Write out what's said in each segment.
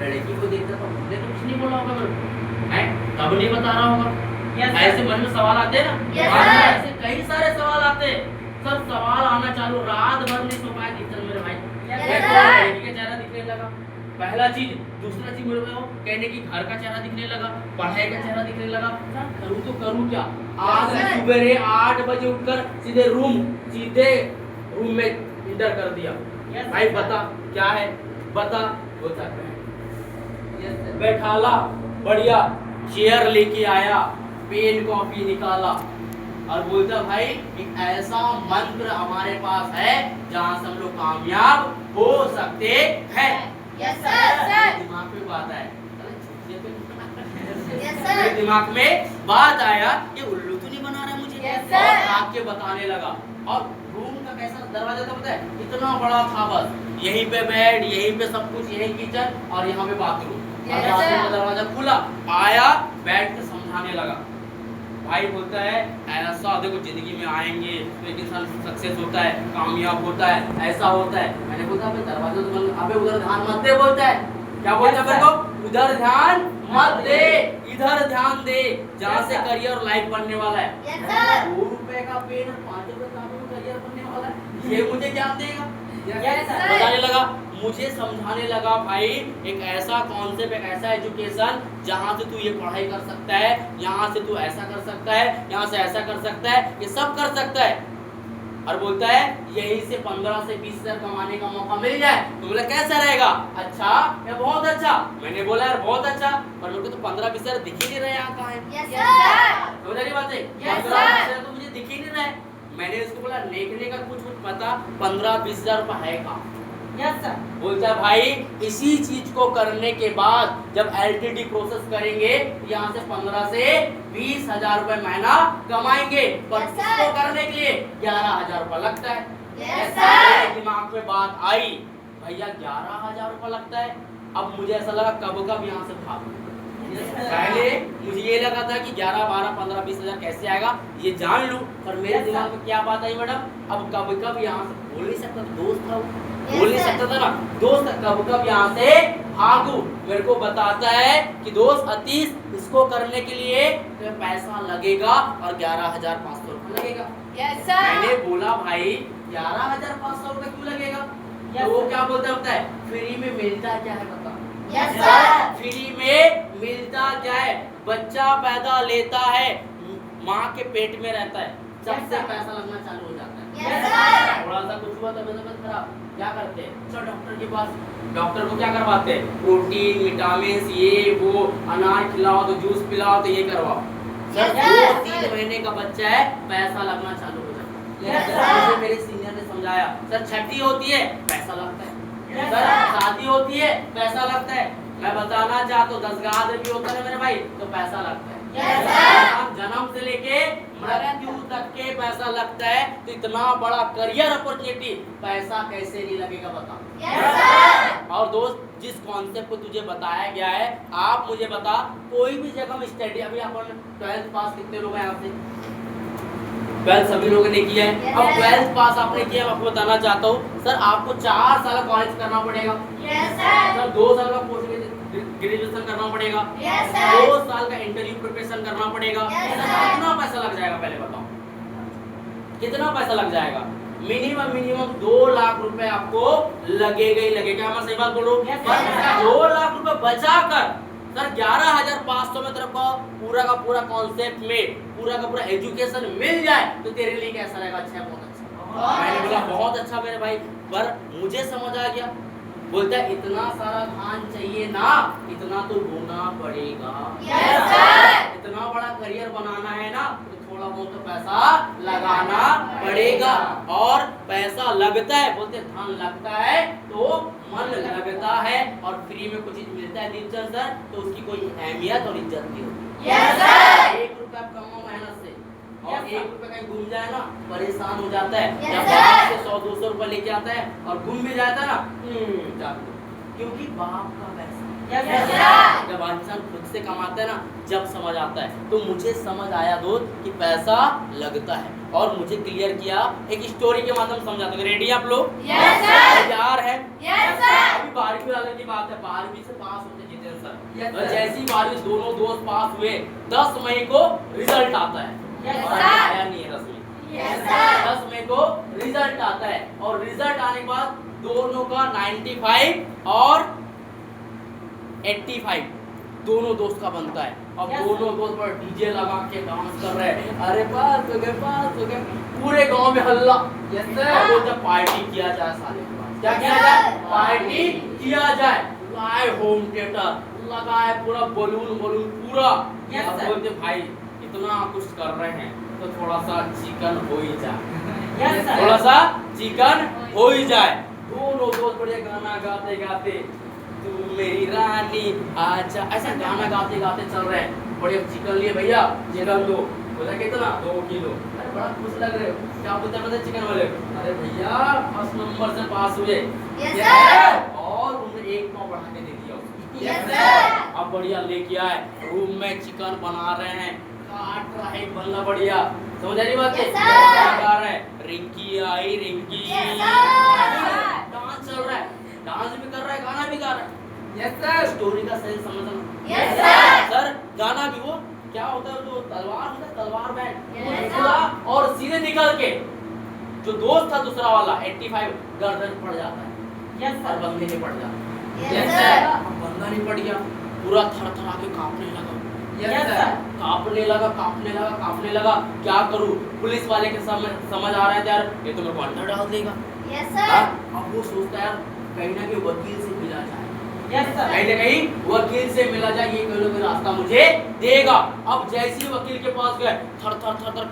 लड़की को देखता तो मुझे तो कुछ नहीं बोला होगा मेरे को, हैं? तब नहीं बता रहा होगा। ऐसे मन में सवाल आते हैं ना, ऐसे कई सारे सवाल आते हैं। सब सवाल आना चालू, रात भर नहीं सो पाया किचन मेरे भाई। लड़की का चेहरा दिखने लगा, पहला चीज। दूसरा चीज मेरे को कहने की घर का चेहरा दिखने लगा, पढ़ाई का चेहरा दिखने लगा। करूँ तो करूँ क्या? आज सुबह 8 बजे उठकर सीधे रूम में इंटर कर दिया। भाई बता क्या है, बता। बोलता है बैठाला, बढ़िया चेयर लेके आया, पेन कॉपी निकाला और बोलता भाई एक ऐसा मंत्र हमारे पास है जहाँ से हम लोग कामयाब हो सकते हैं। दिमाग में बात आया, दिमाग में बात आया, ये उल्लू तो नहीं बना रहा मुझे। और आके बताने लगा। और रूम का कैसा दरवाजा था पता है? इतना बड़ा था, बस यहीं पे बेड, यहीं पे सब कुछ, यहीं किचन और यहाँ पे बाथरूम। बाथरूम का दरवाजा खुला, आया, बैठ के समझाने लगा। भाई बोलता है ऐसा देखो जिंदगी में आएंगे तो एक इंसान सक्सेस होता है, कामयाब होता है, ऐसा होता है। मैंने बोला दरवाजा तो बंद, अबे उधर ध्यान मत दे। बोलता है क्या बोलता है मेरे को? उधर ध्यान मत दे, इधर ध्यान दे जहाँ से करियर और लाइफ बनने वाला है। 2 रुपए का पेन और 5 रुपए का करियर बनने वाला है, ये मुझे ज्ञान देगा? बताने लगा, मुझे समझाने लगा भाई एक ऐसा कॉन्सेप्ट, एक ऐसा एजुकेशन जहाँ से तू ये पढ़ाई कर सकता है, यहाँ से तू ऐसा कर सकता है, यहाँ से ऐसा कर सकता है, ये सब कर सकता है। और बोलता है यही से 15 से 20 हजार कमाने का मौका मिल जाए तो बोला कैसा रहेगा? अच्छा या बहुत अच्छा? मैंने बोला यार बहुत अच्छा, पर मेरे को तो 15-20 हजार दिख ही नहीं रहे। यहाँ कहाँ है? समझ रही बात है? 15-20 हजार तो मुझे दिख ही नहीं रहे। मैंने उसको बोला लेखने का कुछ पता, 15-20 हजार रुपये है कहाँ? बोलता भाई इसी चीज को करने के बाद जब LTD प्रोसेस करेंगे यहाँ से 15 से 20 हजार रुपए महीना कमाएंगे, पर इसको करने के लिए 11,000 रुपए लगता है। दिमाग में बात आई, भैया 11,000 रुपए लगता है। अब मुझे ऐसा लगा कब यहाँ से भाग। पहले मुझे ये लगा था कि 11, 12, 15, 20 हजार कैसे आएगा ये जान लूं, पर मेरे दिमाग में क्या बात आई मैडम, अब कब यहाँ से बोल नहीं सकता, दोस्त था बोल नहीं सकता था ना, दोस्त कब यहाँ से भागू। मेरे को बताता है कि दोस्त अतीश इसको करने के लिए तो पैसा लगेगा और 11,500 रुपये लगेगा। मैंने बोला भाई 11,500 रुपये क्यों लगेगा? तो वो क्या बोलता है फ्री में मिलता क्या है बता? फ्री में मिलता क्या है? बच्चा पैदा लेता है, माँ के पेट में रहता है, सबसे पैसा लगना चालू हो जाता है। थोड़ा सा कुछ हुआ तबीयत खराब, क्या करते हैं? चलो डॉक्टर के पास। डॉक्टर को क्या करवाते हैं? प्रोटीन, विटामिन, ये वो, अनार खिलाओ तो जूस पिलाओ तो ये करवाओ। सर 2-3 महीने का बच्चा है, पैसा लगना चालू हो जाता है। मेरे सीनियर ने समझाया सर छठी होती है पैसा लगता है, सर शादी होती है पैसा लगता है। मैं बताना चाहता हूँ 10 गाद भी होता है मेरे भाई तो पैसा लगता है। जन्म से लेके मृत्यु तक के पैसा लगता है, तो इतना बड़ा करियर अपॉर्चुनिटी पैसा कैसे नहीं लगेगा बता? और दोस्त जिस कॉन्सेप्ट को तुझे बताया गया है, आप मुझे बता कोई भी जगह में स्टडी, अभी अपन 12th पास कितने लोग हैं यहाँ से? 12th सभी लोगों ने किया है। अब 12th पास आपने किया, मैं आपको बताना चाहता हूँ सर आपको 4 साल कॉलेज करना पड़ेगा, सर 2 साल का पोस्ट ग्रेजुएशन करना पड़ेगा, 2 साल का इंटरव्यू प्रिपरेशन करना पड़ेगा। कितना पैसा लग जाएगा पहले बताओ? कितना पैसा लग जाएगा? मिनिमम 2 लाख रुपए आपको लगेगा ही लगेगा। मैं सही बात बोल रहा हूँ? 2 लाख रुपए बचा कर सर 11,500 में तेरे को पूरा का पूरा कॉन्सेप्ट में पूरा का पूरा एजुकेशन मिल जाए तो तेरे लिए कैसा रहेगा? अच्छा, बहुत अच्छा। मैंने बोला बहुत अच्छा मेरे भाई, पर मुझे समझ आ गया। बोलता है इतना सारा धान चाहिए ना, इतना तो बोना पड़ेगा। इतना बड़ा करियर बनाना है ना तो थोड़ा बहुत तो पैसा लगाना पड़ेगा। और पैसा लगता है, बोलते धान लगता है तो मन लगता है, और फ्री में कुछ चीज मिलता है टीचर सर तो उसकी कोई अहमियत और इज्जत नहीं होती। 1 रुपया कमाओ मेहनत से और 1 रुपया कहीं घूम जाए ना परेशान हो जाता है। जब बाप से 100-200 रुपए लेके आता है और घूम भी जाता है ना, क्योंकि बाप का पैसा जब इंसान खुद से कमाता है ना, जब समझ आता है। तो मुझे समझ आया दोस्त कि पैसा लगता है, और मुझे क्लियर किया एक स्टोरी के माध्यम समझाता हूँ। रेडी आप लोग? Yes sir. तैयार है? Yes sir. अभी 12वीं वाले की बात है, 12वीं से पास होते जितेंद्र सर। Yes, और sir. जैसी 12वीं दोनों दोस्त पास हुए, 10 मई को रिजल्ट आता है। Yes, और sir. आया नहीं है 10 मई। Yes, sir. 10 मई को रिजल्ट आता है, और रिजल्ट आने के बाद दोनों का 95 और 85 दोनों दोस्त का बनता है। अब Yes, दोनों दोस्त पर डीजे लगा के डांस कर रहे हैं, अरे पास हो गए, पूरे गांव में हल्ला। Yes, sir. sir. वो जब पार्टी किया जाए साले के पास, क्या Yes, किया sir. जाए? पार्टी किया जाए, लाए होम थिएटर लगाए, पूरा बलून पूरा। Yes, अब sir. बोलते भाई इतना कुछ कर रहे हैं तो थोड़ा सा चिकन हो ही जाए। Yes, sir. थोड़ा सा चिकन हो ही जाए। दोनों दोस्त बढ़िया गाना गाते गाते, तू मेरी रानी आजा, ऐसा गाना गाते गाते चल रहे हैं। बढ़िया चिकन लिए भैया, चिकन दो। बोला कितना? 2 किलो। अरे बड़ा खुश लग रहे हो, क्या बोलते हैं चिकन वाले? अरे भैया फर्स्ट नंबर से पास हुए। Yes, sir. और उन्हें 1 पाव बढ़ा के दे दिया उसको। Yes, sir. अब बढ़िया लेके आए, रूम में चिकन बना रहे हैं, काट रहा है बनना बढ़िया। समझ आ रही बात? Yes, sir. गा रहे हैं, रिंकी आई रिंकी। Yes, sir. डांस चल रहा है, डांस भी कर रहा है, गाना भी गा रहा है। Yes, sir. स्टोरी का सेंस समझना। Yes, sir. सर गाना भी वो क्या होता है, जो तलवार होता है, तलवार बैंड Yes, निकला और सीधे निकल के जो दोस्त था दूसरा वाला 85 गर्दन पड़ जाता है। Yes, और sir. बंदे नहीं पड़ जाता। Yes, sir. अब बंदा नहीं पड़ गया, पूरा थर-थरा के कांपने लगा। Yes, sir. कांपने लगा, क्या करूं? पुलिस वाले के समझ आ रहा है यार, ये तो मेरे को अंदर डाल देगा। Yes, sir. हाँ? अब वो सोचता है यार कहीं ना कहीं वकील से मिला जाए, Yes, sir. कहीं ना कहीं वकील से मिला जाए, ये कोई ना कोई रास्ता मुझे देगा। अब जैसे ही वकील के पास गए, थर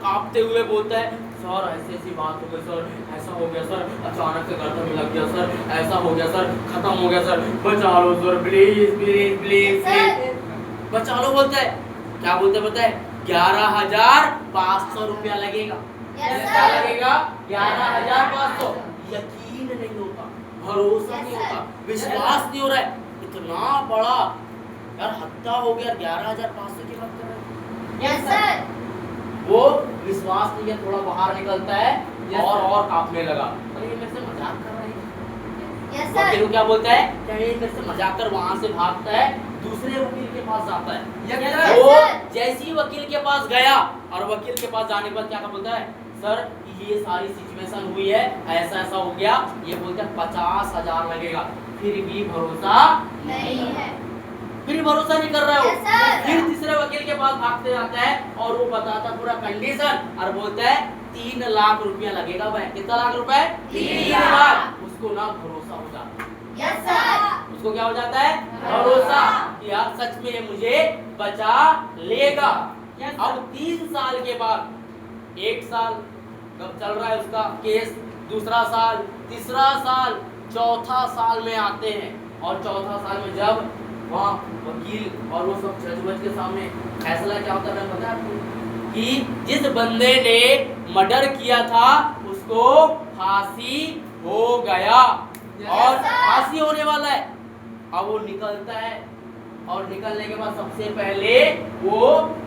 कांपते हुए बोलता है, सर ऐसी बात हो गई सर, ऐसा हो गया सर, अचानक से गर्दन में लग गया सर, ऐसा हो गया सर, खत्म हो गया सर, बचा लो सर, प्लीज बचा लो। बोलता है, क्या बोलते पता है? 11,500 रुपया लगेगा। Yes, क्या sir. लगेगा? 11,500। यकीन नहीं होता, भरोसा नहीं होता, विश्वास नहीं हो रहा है, इतना बड़ा यार हत्या हो गया, 11,500 की बात कर रहे हैं। Yes, sir. वो विश्वास नहीं है, थोड़ा बाहर निकलता है और कांपने लगा। अरे ये मेरे से मजाक कर रहे हैं। Yes, वकील sir. को क्या बोलता है? क्या ये मेरे से मजाक कर, वहां से भागता है, दूसरे वकील के पास जाता है। Yes, वो sir. जैसे ही वकील के पास गया, और वकील के पास जाने के बाद क्या बोलता है? सर ये सारी सिचुएशन हुई है, ऐसा हो गया। ये बोलते हैं 50,000 लगेगा। फिर भी भरोसा नहीं है। फिर भरोसा नहीं कर रहा है। Yes, sir. फिर तीसरे वकील के पास भागते जाता है, और वो बताता पूरा कंडीशन, और बोलता है 3 लाख रुपया लगेगा भाई। कितना लाख रुपए? 3 लाख। उसको ना भरोसा हो जाता है। Yes, sir. उसको क्या हो जाता है? भरोसा। भरोसा कि यार सच में ये मुझे बचा लेगा। Yes, अब 3 साल के बाद, 1 साल कब चल रहा है उसका केस, दूसरा साल, तीसरा साल, चौथा साल में आते हैं। और चौथा साल में जब वहाँ वकील और वो सब जज के सामने फैसला क्या होता है पता है आपको? कि जिस बंदे ने मर्डर किया था उसको फांसी हो गया। और फांसी होने वाला है। अब वो निकलता है, और निकलने के बाद सबसे पहले वो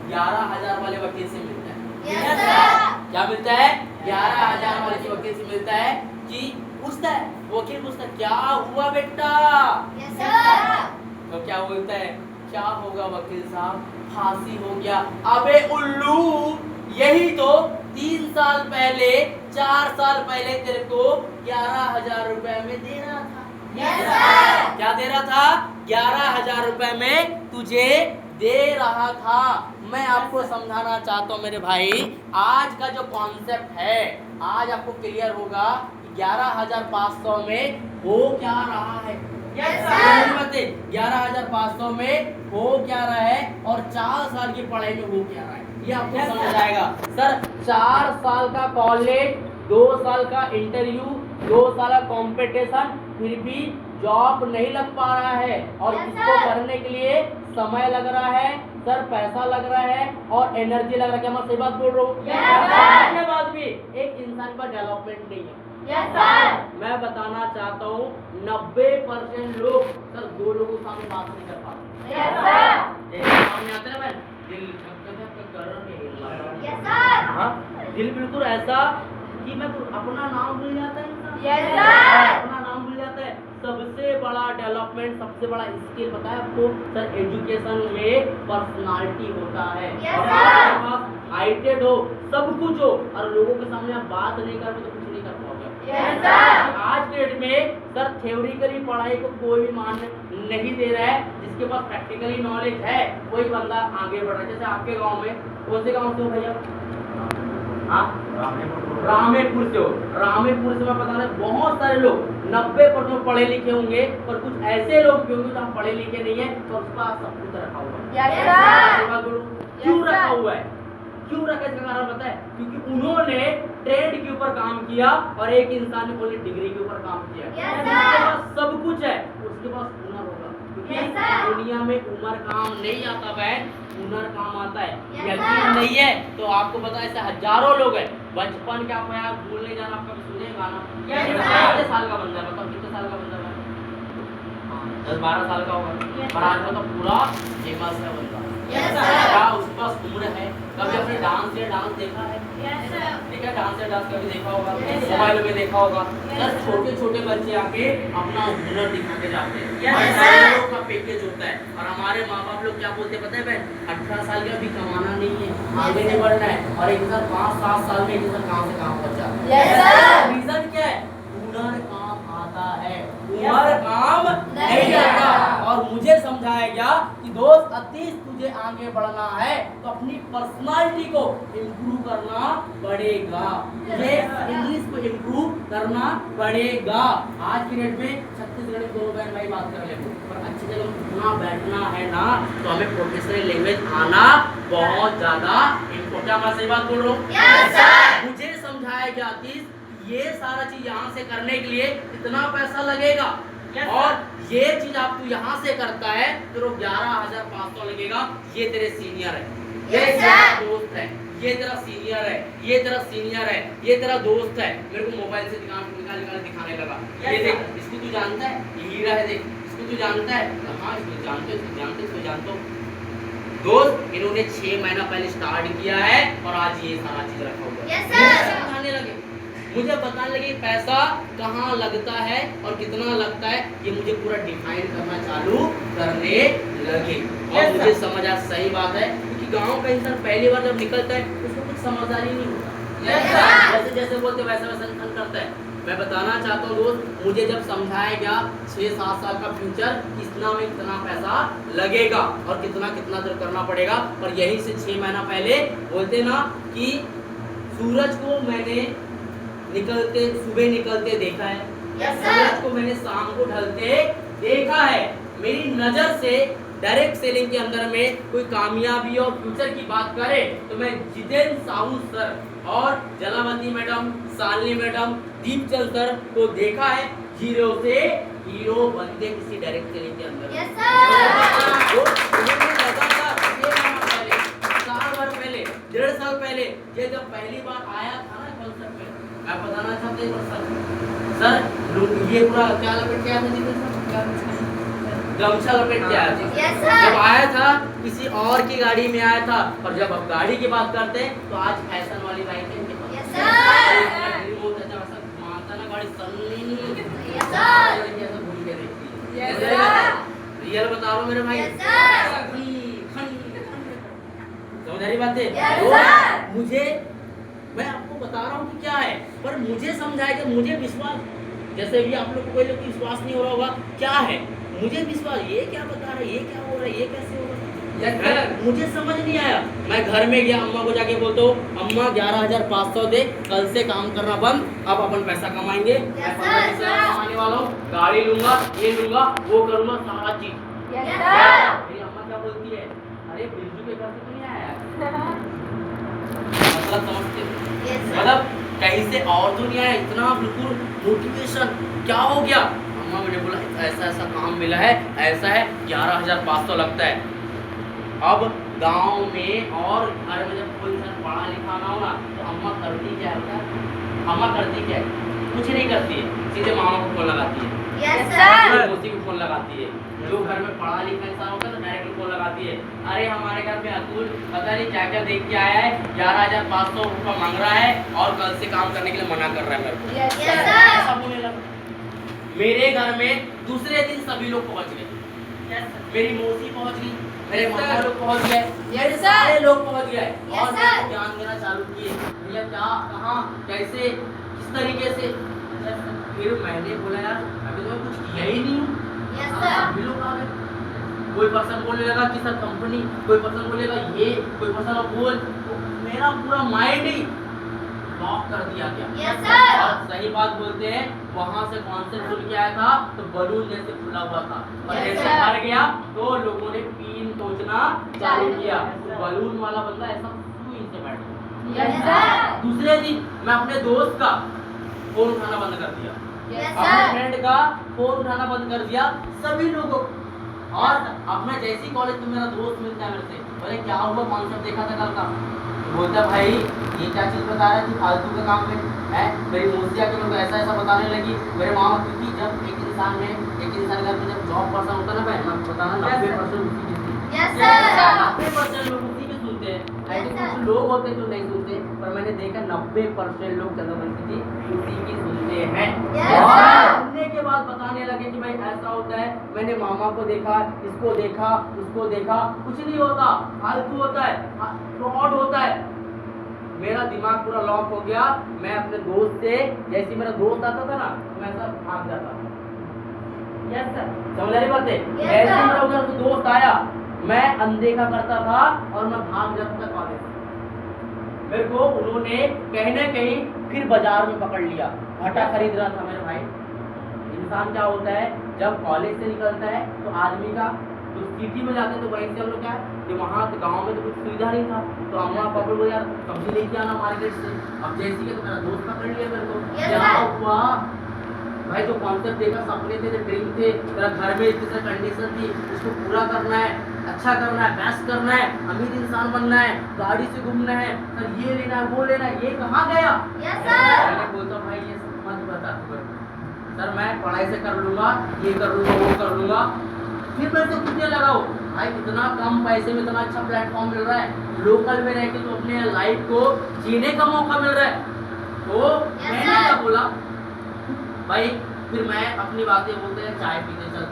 11,000 वाले वकील से मिलता है। Yes, sir. क्या मिलता है? 11,000 वाले वकील से मिलता है कि पूछता है, वकील पूछता है क्या हुआ बेटा? Yes, sir. तो क्या बोलता है? क्या होगा वकील साहब, फांसी हो गया। अबे उल्लू, यही तो 3 साल पहले, 4 साल पहले तेरे को 11,000 रुपए में दे रहा था। Yes, sir. क्या दे रहा था? 11,000 रुपए में तुझे दे रहा था। मैं आपको समझाना चाहता हूँ मेरे भाई, आज का जो कॉन्सेप्ट है, आज आपको क्लियर होगा कि 11,500 में हो क्या रहा है। Yes, sir. 11,500 में हो क्या रहा है, और 4 साल की पढ़ाई में हो क्या रहा है, ये आपको समझ आएगा। सर 4 साल का कॉलेज, 2 साल का इंटरव्यू, 2 साल का कंपटीशन, फिर भी जॉब नहीं लग पा रहा है, और Yes, इसको sir. करने के लिए समय लग रहा है सर, पैसा लग रहा है, और एनर्जी लग रहा है। क्या मैं सही बात बोल रहा हूँ? Yes, sir. के बाद भी एक इंसान पर डेवलपमेंट नहीं है। Yes, sir. मैं बताना चाहता हूँ 90% लोग सर 2 लोगों के सामने बात नहीं कर पाते। Yes, sir. स्किल बिल्कुल ऐसा कि मैं अपना नाम भूल जाता है इंसान। Yes, sir. अपना नाम भूल जाता है। सबसे बड़ा डेवलपमेंट, सबसे बड़ा स्किल पता है आपको सर? एजुकेशन में पर्सनालिटी होता है। Yes, और sir. आपके पास हाइटेड हो, सब कुछ हो, और लोगों के सामने आप बात नहीं कर पाओ तो कुछ नहीं कर पाओगे। Yes, sir. आज के डेट में सर थ्योरिकली पढ़ाई को कोई भी मान नहीं दे रहा है। जिसके पास प्रैक्टिकली नॉलेज है वही बंदा आगे बढ़ रहा है। जैसे आपके गांव में, कौन से गांव से हो भैया? हाँ, रामेपुर से हो। रामेपुर से मैं बता रहा हूं, बहुत सारे लोग 90% पढ़े लिखे होंगे, पर कुछ ऐसे लोग भी होंगे जो हम पढ़े लिखे नहीं है, तो उसका सब कुछ रखा हुआ है। Yes, sir. बात बोलूं, क्यों Yes, रखा sir. हुआ है? क्यों रखा है इसका कारण पता है? क्योंकि उन्होंने ट्रेड के ऊपर काम किया और एक इंसान ने ओनली डिग्री के ऊपर काम किया। Yes, जिसके sir. पास सब कुछ है उसके पास हुनर होगा। क्योंकि Yes, sir. दुनिया में उम्र काम नहीं आता बहन, हुनर काम आता है। Yes, यकीन sir. नहीं है तो आपको पता है ऐसे हजारों लोग हैं। बचपन के आपको यार भूल नहीं जाना, आपका सुने गाना। Yes, sir. कितने साल का बंदा है बताओ, कितने साल का बंदा है? 10-12 साल का होगा। Yes, पर आज तो पूरा फेमस है बंदा। Yes, sir. क्या उसके पास उम्र है? कभी अपने डांस देखा है? Yes, sir. देखा डांस कभी देखा होगा, Yes, sir. मोबाइल में देखा होगा। Yes, बस sir. छोटे छोटे बच्चे आके अपना हुनर दिखा के जाते हैं। Yes, और sir. सारे लोग का पैकेज होता है। और हमारे माँ बाप लोग क्या बोलते हैं पता है बहन? 18 साल का भी कमाना नहीं है, आगे नहीं बढ़ना है, और एक साथ 5-7 साल में एक साथ कहाँ से कहाँ पहुँच जाता है। Yes, sir. रीजन क्या है? हुनर काम आता है, Yes, उम्र sir. काम नहीं नहीं आता। आता। और मुझे समझाया गया कि दोस्त अतीश तुझे आगे बढ़ना है तो अपनी पर्सनालिटी को इम्प्रूव करना पड़ेगा। तुझे इंग्लिश को इम्प्रूव करना पड़ेगा। आज की डेट में छत्तीसगढ़ में दोनों बहन भाई बात कर लेते, पर अच्छी जगह उठना बैठना है ना, तो हमें प्रोफेशनल लैंग्वेज आना बहुत ज्यादा इम्पोर्टेंट। मैं सही बात बोल रहा हूँ? Yes, sir. मुझे समझाया गया अतीश ये सारा चीज यहाँ से करने के लिए इतना पैसा लगेगा, और ये चीज आप तू यहाँ से करता है तो 11,500 लगेगा। ये तेरे सीनियर है, ये Yes, तेरा sir. दोस्त है, ये तेरा सीनियर है, ये तेरा सीनियर है, ये तेरा दोस्त है। मेरे को मोबाइल से निकाल दिखाने लगा। Yes, ये देख, sir. इसको तू जानता है, ये हीरा है, देख इसको तू जानता है। हाँ इसको जानते हो दोस्त। इन्होंने 6 महीना पहले स्टार्ट किया है और आज ये सारा चीज रखा हुआ है। Yes, sir. मुझे समझाने लगे, मुझे बताने लगे पैसा कहाँ लगता है और कितना लगता है, ये मुझे पूरा डिफाइन करना चालू करने लगे। और Yes, मुझे sir. समझ आ सही बात है, क्योंकि गांव का इंसान पहली बार जब निकलता है उसको कुछ समझदारी नहीं होता। Yes, sir. जैसे जैसे बोलते वैसा वैसा इंसान करता है। मैं बताना चाहता हूँ दोस्त, मुझे जब समझाया गया 6-7 साल का फ्यूचर कितना में कितना पैसा लगेगा और कितना देर करना पड़ेगा, और यहीं से 6 महीना पहले बोलते ना कि सूरज को मैंने सुबह निकलते देखा है, Yes, sir. सूरज को मैंने शाम को ढलते देखा है। मेरी नजर से डायरेक्ट सेलिंग के अंदर में कोई कामयाबी और फ्यूचर की बात करे तो मैं जितेंद्र साहू सर और Jalavati madam, Shalini madam, Deepchand sir को देखा है जीरो से हीरो बनते किसी डायरेक्ट सेलिंग के अंदर। Yes, sir. वो उन्होंने लगातार 6 महीना पहले, 4 बार पहले, 1.5 साल पहले, ये जब पहली बार आया था ना कॉन्सेप्ट में, मैं बताना चाहता हूँ सर ये पूरा क्या लपेट के आया था जी सर? गमछा लपेट के आया था। Yes, sir. जब आया था किसी और की गाड़ी में आया था, और जब अब गाड़ी की बात करते हैं तो आज फैशन वाली बाइक है इनके पास। Yes, sir. रिमोट है, जब ऐसा घुमाता ना गाड़ी Yes, sir. ऐसा घूम के देखती है। Yes, sir. रियल बता रहा हूँ मेरे भाई। Yes, sir. समझ रही बात है? Yes, तो sir. मुझे, मैं आपको बता रहा हूँ कि क्या है, पर मुझे समझाया कि मुझे विश्वास, जैसे भी आप लोग को कोई लोग विश्वास नहीं हो रहा होगा क्या है, मुझे विश्वास, ये क्या बता रहा है, ये क्या हो रहा है, ये कैसे हो रहा है, मुझे समझ नहीं आया। मैं घर में गया, अम्मा को जाके बोलता हूँ अम्मा 11,500 दे, कल से काम करना बंद, अब अपन पैसा कमाएंगे। मैं 15 कमाने वाला हूँ, गाड़ी लूंगा, ये लूंगा, वो करूंगा, सारा चीज। Yes, sir. मेरी अम्मा क्या बोलती है, अरे बिरजू के घर से तो नहीं आया, मतलब समझते हो? Yes, sir. मतलब कहीं से और तो नहीं आया, इतना बिल्कुल मोटिवेशन क्या हो गया। अम्मा मैंने बोला ऐसा ऐसा काम मिला है, ऐसा है, 11,500 लगता है। अब गांव में और घर में जब कोई इंसान पढ़ा लिखा ना हो ना, तो अम्मा करती क्या है? अम्मा करती क्या है? कुछ नहीं करती है, सीधे मामा को फोन लगाती है, Yes, sir. मौसी को फोन लगाती है। जो घर में पढ़ा लिखा इंसान होता है तो डायरेक्ट फोन लगाती बताती है, अरे हमारे घर में अतुल पता नहीं क्या क्या देख के आया है, 11,500 रुपये मांग रहा है और कल से काम करने के लिए मना कर रहा है मेरे को। Yes, sir. ऐसा बोलने लगा। मेरे घर में दूसरे दिन सभी लोग पहुंच गए। मेरी मौसी पहुंच गई, मेरे Yes, मामा sir. लोग पहुंच गए, Yes, sir. सारे लोग पहुंच गए Yes, और sir. मेरे को ज्ञान देना चालू किए, भैया क्या कहाँ कैसे किस तरीके से। फिर मैंने बोला यार अभी तो मैं कुछ किया ही नहीं हूँ। Yes, हाँ, sir. सभी लोग आ गए। कोई पर्सन बोलने लगा कि सर कंपनी, कोई पर्सन बोलेगा ये, कोई पर्सन बोल, तो मेरा पूरा माइंड ही लॉक कर दिया गया। Yes, sir. और सही बात बोलते हैं, वहां से कॉन्सेप्ट सुन के आया था तो बलून जैसे खुला हुआ था और Yes, जैसे sir. भर गया तो लोगों ने पीन सोचना चालू किया, तो बलून वाला बंदा ऐसा सुई से बैठ गया। Yes, sir. दूसरे दिन मैं अपने दोस्त का फोन उठाना बंद कर दिया, Yes, अपने sir. फ्रेंड का फोन उठाना बंद कर दिया, सभी लोगों। और अब मैं जैसे ही कॉलेज में मेरा दोस्त मिलता है मेरे से, बोले क्या हुआ कॉन्सेप्ट देखा था कल का, बोलता भाई ये क्या चीज़ बता रहा है तू फालतू का काम है। मेरी मौसिया के लोग ऐसा ऐसा बताने लगी, मेरे मामा, क्योंकि जब एक इंसान घर में जब जॉब पर्सन होता है ना भाई, मैं बताना 90% उसी की सुनते Yes, हैं, sir. 90% लोग उसी के सुनते हैं। ऐसे Yes, sir. कुछ लोग होते हैं जो नहीं सुनते, पर मैंने देखा 90% लोग चंद्रवंशी जी उसी की सुनते हैं। Yes, और sir. सुनने के बाद बताने लगे कि भाई ऐसा होता है, मैंने मामा को देखा, इसको देखा, उसको देखा, कुछ नहीं होता, फालतू होता है, फ्रॉड होता है। मेरा दिमाग पूरा लॉक हो गया। मैं अपने दोस्त से, जैसे मेरा दोस्त आता था ना, मैं ऐसा भाग जाता था। यस सर, समझ रही बात है? Yes, ऐसे sir. मेरा उधर से दोस्त आया, मैं अनदेखा करता था और मैं भाग जाता था कॉलेज से। मेरे को उन्होंने कहीं ना कहीं फिर बाजार में पकड़ लिया, भट्टा खरीद रहा था मेरे भाई। इंसान क्या होता है, जब कॉलेज से निकलता है तो आदमी का, तो सिटी में जाते तो वहीं से हम लोग क्या है कि वहाँ तो गाँव में तो कुछ सुविधा नहीं था, तो अम्मा पापा को यार सब्जी लेके आना मार्केट से। अब जैसे कि तो मेरा दोस्त पकड़ लिया मेरे को, Yes, क्या sir. हुआ भाई, जो कॉन्सेप्ट देखा, सपने थे, ड्रीम थे, तेरा घर में इतनी सारी कंडीशन थी, उसको पूरा करना है, अच्छा करना है, बेस्ट करना है, अमीर इंसान बनना है, गाड़ी से घूमना है, सर ये लेना है, वो लेना है, ये कहाँ गया? Yes, sir. मैंने बोलता भाई ये सब मत बता तू, सर मैं पढ़ाई से कर लूँगा, ये कर लूँगा, वो कर लूँगा। फिर मेरे को कितने लगाओ भाई, इतना कम पैसे में इतना अच्छा प्लेटफॉर्म मिल रहा है, लोकल में रह के तो अपने लाइफ को जीने का मौका मिल रहा है। तो Yes, मैंने sir. क्या बोला भाई, फिर मैं अपनी बातें बोलते हैं, चाय पीते चल।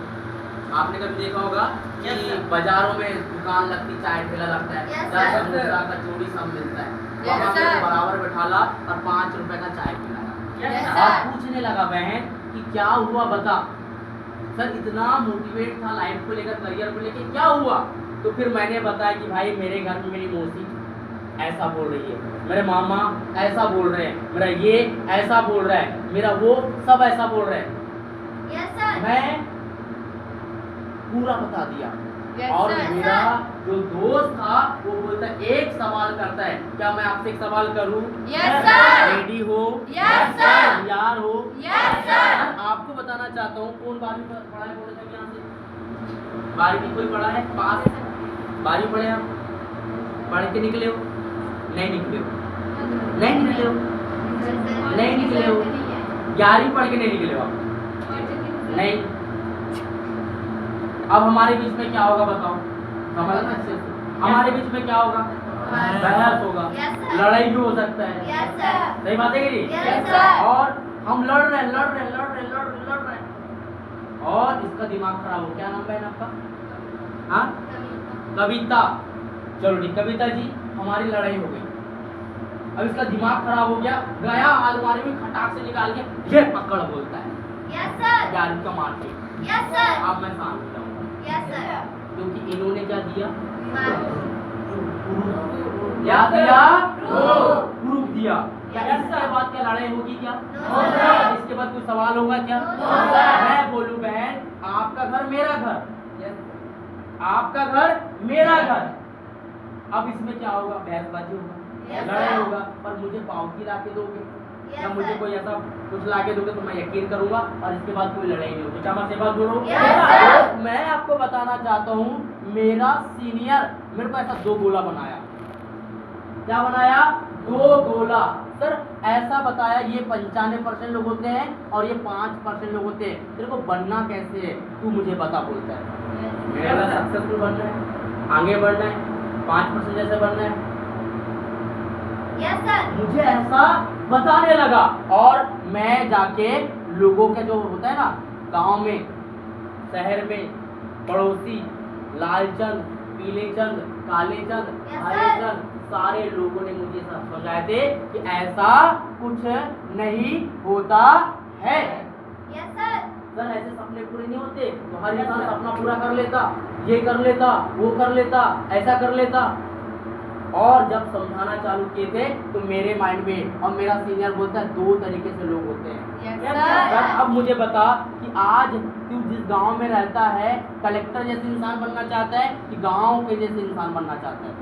आपने कभी देखा होगा कि Yes, sir. बाजारों में दुकान लगती, चाय ठेला लगता है, Yes, 10 sir. समोसा का चोरी सब मिलता है। Yes, वहाँ पे sir. बराबर बैठाला और 5 रुपए का चाय पिलाया। Yes, और sir. पूछने लगा बहन कि क्या हुआ बता। सर इतना मोटिवेट था लाइफ को लेकर, करियर को लेकर, क्या हुआ? तो फिर मैंने बताया कि भाई मेरे घर में मेरी मौसी ऐसा बोल रही है, मेरे मामा ऐसा बोल रहे हैं, मेरा ये ऐसा बोल रहा है, मेरा वो सब ऐसा बोल रहे हैं। Yes, sir. मैं पूरा बता दिया। Yes, और sir. मेरा जो दोस्त था वो बोलता एक सवाल करता है, क्या मैं आपसे एक सवाल करूं? Yes, sir. रेडी हो? Yes, sir. तैयार हो? Yes, sir. आपको बताना चाहता हूँ, कौन 12वीं पढ़ा है बोले थे यहाँ से? 12वीं कोई पढ़ा है पास? 12वीं पढ़े आप? पढ़ के निकले हो? नहीं निकले हो? नहीं निकले हो? नहीं निकले हो? 11वीं पढ़ के नहीं निकले हो आप? नहीं। अब हमारे बीच में क्या होगा बताओ? समझना अच्छे से। हमारे बीच में क्या होगा? बहस होगा, Yes, sir. लड़ाई भी हो सकता है। Yes, sir. सही बात है कि नहीं? Yes, sir. और हम लड़ रहे हैं और इसका दिमाग खराब हो, क्या नाम है आपका? हाँ, कविता। चलो ठीक, कविता जी हमारी लड़ाई हो गई, अब इसका दिमाग खराब हो गया, गया अलमारी में खटाक से निकाल के ये पकड़ बोलता है, Yes, sir. गाड़ी का मार के। Yes, sir. अब मैं शांत हो जाऊंगा, Yes, sir. क्योंकि इन्होंने क्या दिया? Proof. क्या दिया? Proof. प्रूफ दिया। क्या Yes, इसके sir. बाद क्या लड़ाई होगी क्या? No, sir. इसके बाद कोई सवाल होगा क्या? No, sir. मैं बोलूं बहन, आपका घर मेरा घर, आपका घर मेरा घर, अब इसमें क्या होगा? बहसबाजी होगा, Yes, लड़ाई sir. होगा, पर मुझे पावती ला के दोगे Yes, या मुझे sir. कोई ऐसा कुछ ला के दोगे तो मैं यकीन करूंगा और इसके बाद कोई लड़ाई नहीं होगी। क्या मैं सही बात बोल रहा हूं? Yes, sir. मैं आपको बताना चाहता हूँ, मेरा सीनियर मेरे को ऐसा 2 गोला बनाया। क्या बनाया? 2 गोला। सर ऐसा बताया, ये 95% लोग होते हैं और ये 5% लोग होते हैं, तेरे को बनना कैसे है तू मुझे बता बोलता है। मेरा सक्सेसफुल बनना है, आगे बढ़ना है, 5% जैसे बढ़ना है। Yes sir. मुझे ऐसा बताने लगा और मैं जाके लोगों के जो होता है ना गांव में, शहर में, पड़ोसी, लालचंद, पीलेचंद, कालेचंद, Yes, हरेचंद, सारे लोगों ने मुझे समझाए थे कि ऐसा कुछ नहीं होता है। Yes sir. सर ऐसे सपने पूरे नहीं होते, तो हर इंसान सपना पूरा कर लेता, ये कर लेता, वो कर लेता, ऐसा कर लेता। और जब समझाना चालू किए थे तो मेरे माइंड में, और मेरा सीनियर बोलता है 2 तरीके से लोग होते हैं। Yes sir sir. अब मुझे बता कि आज तू जिस गांव में रहता है, कलेक्टर जैसे इंसान बनना चाहता है कि गांव के जैसे इंसान बनना चाहता है?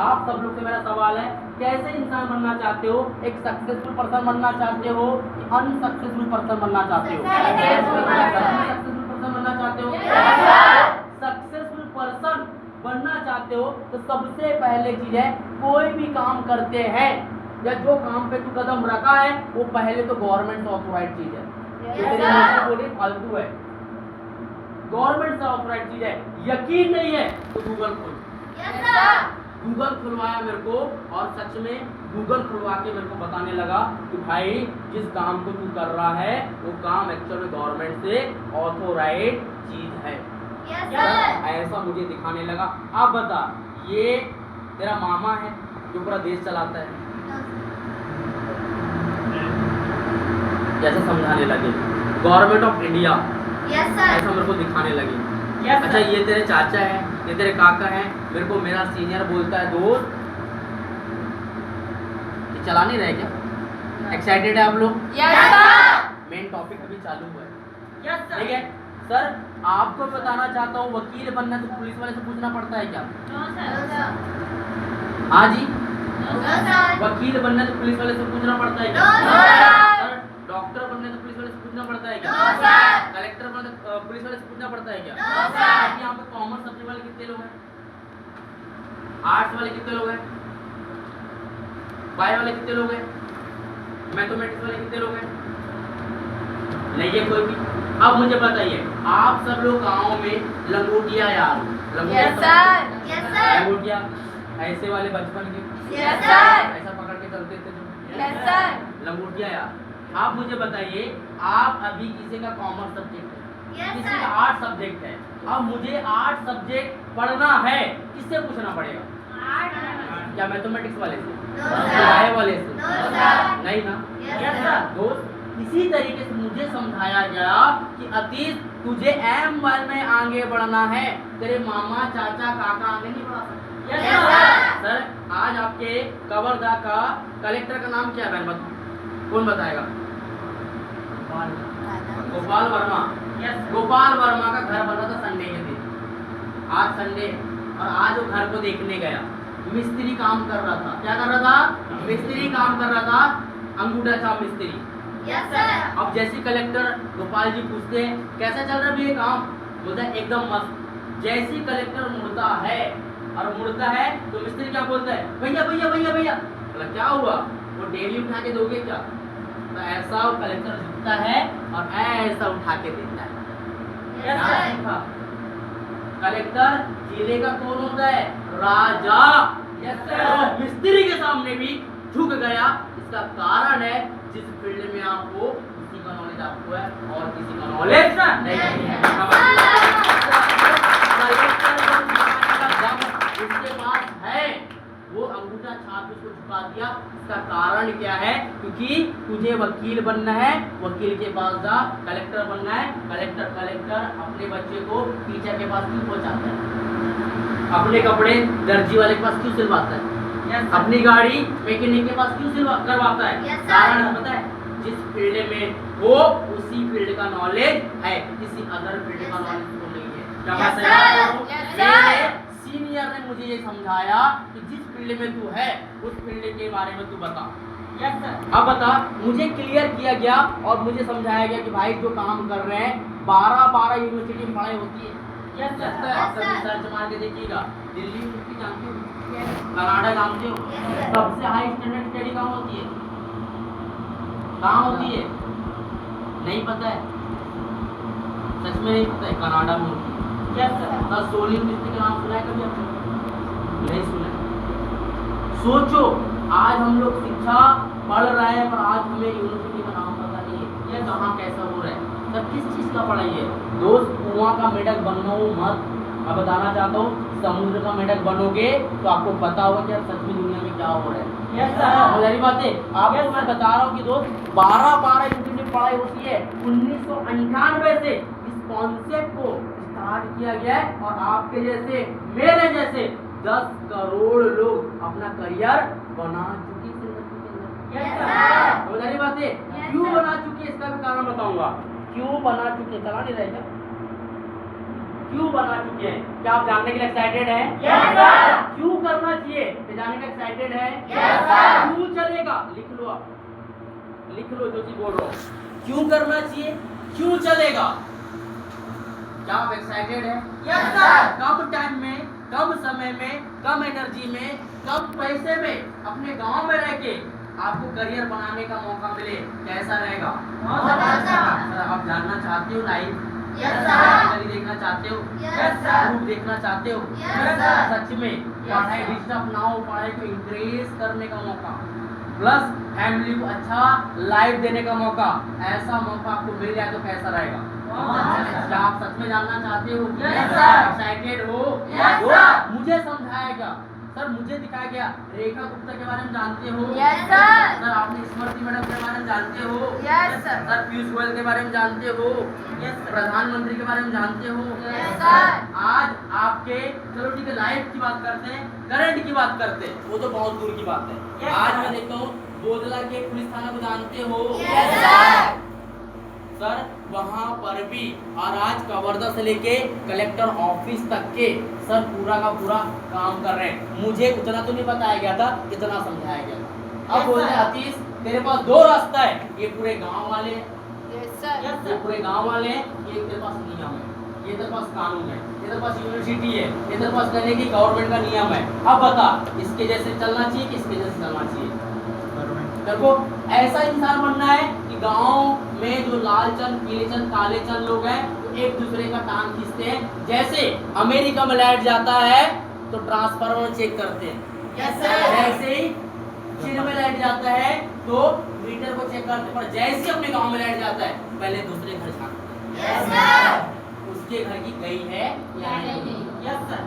आप सब लोग से मेरा सवाल है, कैसे इंसान बनना चाहते हो? एक सक्सेसफुल पर्सन बनना चाहते हो कि अनसक्सेसफुल पर्सन बनना चाहते हो? Successful person. सक्सेसफुल पर्सन बनना चाहते हो? Yes, sir. सक्सेसफुल पर्सन बनना चाहते हो तो सबसे पहले चीज है, कोई भी काम करते हैं या जो काम पे तू कदम रखा है वो पहले तो गवर्नमेंट से ऑथोराइज चीज है। Yes, जो तेरी sir. मर्जी बोली फालतू है, गवर्नमेंट से ऑथोराइज चीज है। यकीन नहीं है तो गूगल खोल। Yes sir. गूगल खुलवाया मेरे को और सच में गूगल खुलवा के मेरे को बताने लगा कि भाई जिस काम को तू कर रहा है वो काम एक्चुअल में गवर्नमेंट से ऑथोराइज चीज है। Yes sir. ऐसा मुझे दिखाने लगा। अब बता, ये तेरा मामा है जो पूरा देश चलाता है, जैसे समझाने लगे government of India, yes sir. ऐसा मेरे को दिखाने लगे। अच्छा ये तेरे चाचा है, ये तेरे काका है, मेरे को मेरा सीनियर बोलता है दोस्त ये चला नहीं रहे क्या? एक्साइटेड है आप लोग? Yes sir. मेन टॉपिक अभी चालू हुआ है। ठीक है सर, आपको बताना चाहता हूँ, वकील बनना तो पुलिस वाले से पूछना पड़ता है क्या? No sir. हाँ जी, नो सर। वकील बनना तो पुलिस वाले से पूछना पड़ता है क्या? No sir. सर डॉक्टर बनने तो पुलिस वाले से पूछना पड़ता है क्या? No sir. कलेक्टर बनने पुलिस वाले से पूछना पड़ता है क्या? No sir. यहाँ पे कॉमर्स सब्जेक्ट वाले कितने लोग हैं? आर्ट्स वाले कितने लोग हैं? बायो वाले कितने लोग हैं? मैथमेटिक्स वाले कितने लोग हैं? नहीं है कोई भी। अब मुझे बताइए, आप सब लोग गाँव में लंगोटिया यार, यस सर। Yes sir. लंगोटिया ऐसे वाले बचपन के, यस सर। ऐसा पकड़ के चलते थे जो, यस सर। लंगोटिया यार। आप मुझे बताइए, आप अभी किसी का कॉमर्स सब्जेक्ट है, यस किसी का सर। आर्ट सब्जेक्ट है, अब मुझे आर्ट सब्जेक्ट पढ़ना है, किससे पूछना पड़ेगा? क्या मैथमेटिक्स वाले से? No sir. बायो वाले से? No sir. नहीं ना। Yes sir. दोस्त इसी तरीके से मुझे समझाया गया कि अतीत तुझे M1 में आगे बढ़ना है, तेरे मामा चाचा काका आगे नहीं बढ़ा सकते। Yes, sir. सर आज आपके कवर्धा का कलेक्टर का नाम क्या है बहन बताओ, कौन बताएगा? गोपाल वर्मा। गोपाल वर्मा का घर बना था संडे के दिन। आज संडे और आज वो घर को देखने गया, मिस्त्री काम कर रहा था। क्या कर रहा था? मिस्त्री काम कर रहा था, अंगूठा छाप मिस्त्री। Yes sir. अब जैसे कलेक्टर गोपाल जी पूछते हैं कैसा चल रहा है भैया काम, बोलता है एकदम मस्त। जैसे कलेक्टर मुड़ता है और मुड़ता है तो मिस्त्री क्या बोलता है? भैया भैया भैया भैया। बोला क्या हुआ? वो डेली उठा के दोगे क्या? तो ऐसा वो कलेक्टर झुकता है और ऐसा उठा के देता है। Yes sir. कलेक्टर जिले का कौन होता है? राजा। Yes sir. मिस्त्री के सामने भी झुक गया। इसका कारण है जिस फील्ड में आप हो उसी का नॉलेज आपको है और किसी का नॉलेज नहीं है। इसके पास है वो अंगूठा छाप उसको झुका दिया। इसका कारण क्या है? क्योंकि तुझे वकील बनना है, वकील के पास जा। कलेक्टर बनना है, कलेक्टर अपने बच्चे को टीचर के पास क्यों पहुंचाता है? अपने कपड़े दर्जी वाले के पास क्यों सिलवाता है? अपनी गाड़ी मैकेनिक के पास क्यों करवाता है? Yes, sir. कारण पता है? जिस फील्ड में हो उसी फील्ड का नॉलेज है, किसी अदर फील्ड का नॉलेज तो नहीं है। क्या Yes, बात sir. है? Yes, sir. मेरे सीनियर ने मुझे ये समझाया कि जिस फील्ड में तू है उस फील्ड के बारे में तू बता। Yes sir. अब बता, मुझे क्लियर किया गया और मुझे समझाया गया कि भाई जो काम कर रहे हैं 12 यूनिवर्सिटी में पढ़ाई होती है। Yes sir. आप सब सर्च मार के देखिएगा, दिल्ली यूनिवर्सिटी जानते हो, कनाडा जानते हो, सबसे हाई स्टैंडर्ड स्टडी कहाँ होती है? कहाँ होती है? नहीं पता है? सच में नहीं पता है? कनाडा में होती है। Yes, sir. सर सोली यूनिवर्सिटी का नाम सुना है कभी आपने? नहीं सुना है। सोचो आज हम लोग शिक्षा पढ़ रहे हैं पर आज हमें यूनिवर्सिटी का नाम पता नहीं है, ये कहाँ कैसा हो रहा है, सर किस चीज़ का पढ़ाई है? दोस्त कुआं का मेढक बनो मत, मैं बताना चाहता हूँ समुद्र का मेढक बनोगे तो आपको पता होगा कि यार सच में दुनिया में क्या हो रहा है। Yes, sir. मेरी बात है आपको मैं बता रहा हूँ कि दोस्त 12 यूनिट की पढ़ाई होती है। 1998 से इस कॉन्सेप्ट को स्टार्ट किया गया है और आपके जैसे मेरे जैसे 10 करोड़ लोग अपना करियर बना चुके हैं इस इंडस्ट्री के अंदर। Yes, sir. मेरी बात है Yes, क्यों sir. बना चुके हैं इसका भी कारण बताऊंगा। क्यों बना चुके चला नहीं रहे क्या? क्यों बना चुके हैं? क्या आप जानने के लिए एक्साइटेड हैं? Yes, sir. क्यों करना चाहिए? ये जानने के एक्साइटेड हैं? Yes, sir. क्यों चलेगा? लिख लो आप, लिख लो जो चीज बोल रहा हूँ। क्यों करना चाहिए? क्यों चलेगा? क्या आप एक्साइटेड हैं? Yes, sir. कम टाइम में, कम समय में, कम एनर्जी में, कम पैसे में अपने गांव में रह के आपको करियर बनाने का मौका मिले, कैसा रहेगा? बहुत अच्छा। सर आप जानना चाहते हो लाइव? Yes, sir. कभी देखना चाहते हो? Yes, sir. ग्रुप देखना चाहते हो? Yes, sir. सच में पढ़ाई sir. डिस्टर्ब ना हो, पढ़ाई को इंक्रीज करने का मौका प्लस फैमिली को अच्छा लाइफ देने का मौका, ऐसा मौका आपको मिल जाए तो कैसा रहेगा? क्या आप सच में जानना चाहते हो? Yes, sir. एक्साइटेड हो? Yes, हो? sir. मुझे समझाया गया सर, मुझे दिखाया गया। रेखा गुप्ता के बारे में जानते हो? Yes, sir. सर आपने स्मृति मैडम के बारे में जानते हो? Yes, sir. Sir Piyush Goyal के बारे में जानते हो? Yes, sir. प्रधानमंत्री के बारे में जानते हो? Yes, sir. आज आपके चलो ठीक है लाइफ की बात करते हैं, करंट की बात करते हैं, वो तो बहुत दूर की बात है। Yes, आज sir. मैं देखता हूँ बोदला के पुलिस थाना को जानते हो? Yes, sir. सर वहाँ पर भी और आज कवर्धा से लेके कलेक्टर ऑफिस तक के सर पूरा का पूरा काम कर रहे हैं। मुझे उतना तो नहीं बताया गया था, इतना समझाया गया था। अब Yes, बोलते sir. आतीश तेरे पास 2 रास्ता है, ये पूरे गांव वाले हैं, Yes, sir. Yes, ये पूरे गांव वाले हैं, ये तेरे पास नियम है, ये तेरे पास कानून है, ये तेरे पास यूनिवर्सिटी है, ये तेरे पास कहने की गवर्नमेंट का नियम है। अब बता इसके जैसे चलना चाहिए कि इसके जैसे चलना चाहिए? देखो ऐसा इंसान बनना है कि गांव में जो लाल चंद, पीले चंद, काले चंद लोग हैं वो एक दूसरे का टांग खींचते हैं। जैसे अमेरिका में लाइट जाता है तो ट्रांसफार्मर चेक करते हैं, Yes, sir. जैसे ही चीन में लाइट जाता है तो मीटर को चेक करते हैं, पर जैसे अपने गांव में लाइट जाता है पहले दूसरे घर झांकते हैं, Yes, sir. उसके घर की गई है या नहीं। Yes, sir.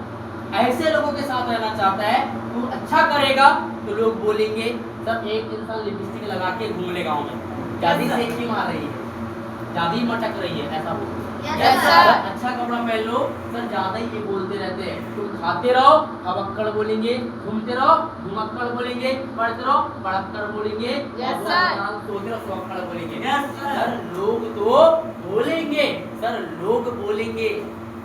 ऐसे लोगों के साथ रहना चाहता है, तू अच्छा करेगा तो लोग बोलेंगे सब एक इंसान लिपस्टिक लगा के घूम ले गाँव में, जादी से क्यों मार रही है, जादी मटक रही है, ऐसा बोलते हैं। Yes, sir. अच्छा कपड़ा पहन लो सर, ज्यादा ही ये बोलते रहते हैं। तुम खाते रहो अबक्कड़ बोलेंगे, घूमते रहो घुमक्कड़ बोलेंगे, पढ़ते रहो पढ़क्कड़ बोलेंगे, Yes, और sir. सोते रहो सोक्कड़ बोलेंगे। Yes, sir. सर लोग तो बोलेंगे, सर लोग बोलेंगे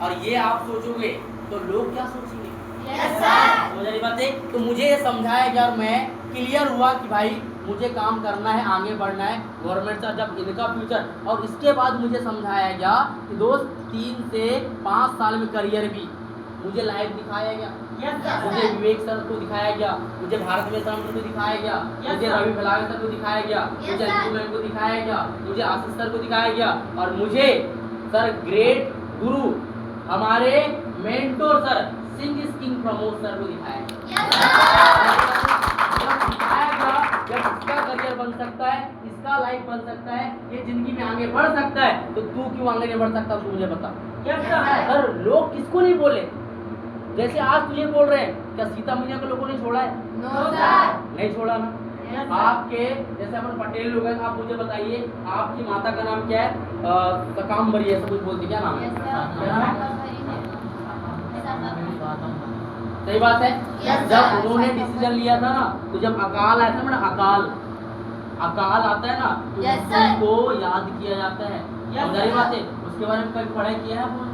और ये आप सोचोगे तो लोग क्या सोचेंगे? Yes, sir. समझ रही बात है? तो मुझे ये समझाया गया और मैं क्लियर हुआ कि भाई मुझे काम करना है, आगे बढ़ना है गवर्नमेंट से, जब इनका फ्यूचर। और इसके बाद मुझे समझाया गया कि दोस्त 3 से 5 साल में करियर भी मुझे लाइव दिखाया गया। Yes, sir. मुझे विवेक सर को दिखाया गया, मुझे भारत में सर को दिखाया गया, Yes, मुझे sir. रवि भलावे सर को दिखाया गया, Yes, मुझे sir. अंजू मैम को दिखाया गया, मुझे आशीष सर को दिखाया गया और मुझे सर ग्रेट गुरु हमारे mentor sir Singh king Pramod sir को दिखाया गया। Yes, sir. जब दिखाया गया जब इसका करियर बन सकता है, इसका लाइफ बन सकता है, ये जिंदगी में आगे बढ़ सकता है, तो तू क्यों आगे नहीं बढ़ सकता? तू मुझे बता। Yes, sir. सर लोग किसको नहीं बोले? जैसे आज तुझे बोल रहे हैं, क्या सीता मैया को लोगों ने छोड़ा है? No, sir. नहीं छोड़ा ना। Yes, sir. आपके जैसे अपन पटेल लोग हैं, आप मुझे बताइए आपकी माता का नाम क्या है? सकाम्बरी ऐसा कुछ बोलते, क्या नाम है? Yes, क्या नाम है? sir. सही बात है। Yes, जब sir. उन्होंने डिसीजन लिया था ना, तो जब अकाल आया था ना, अकाल अकाल आता है ना, तो Yes, sir. उनको याद किया जाता है। Yes, समझ रही sir. बात है? उसके बारे में कभी पढ़ाई किया है आपने?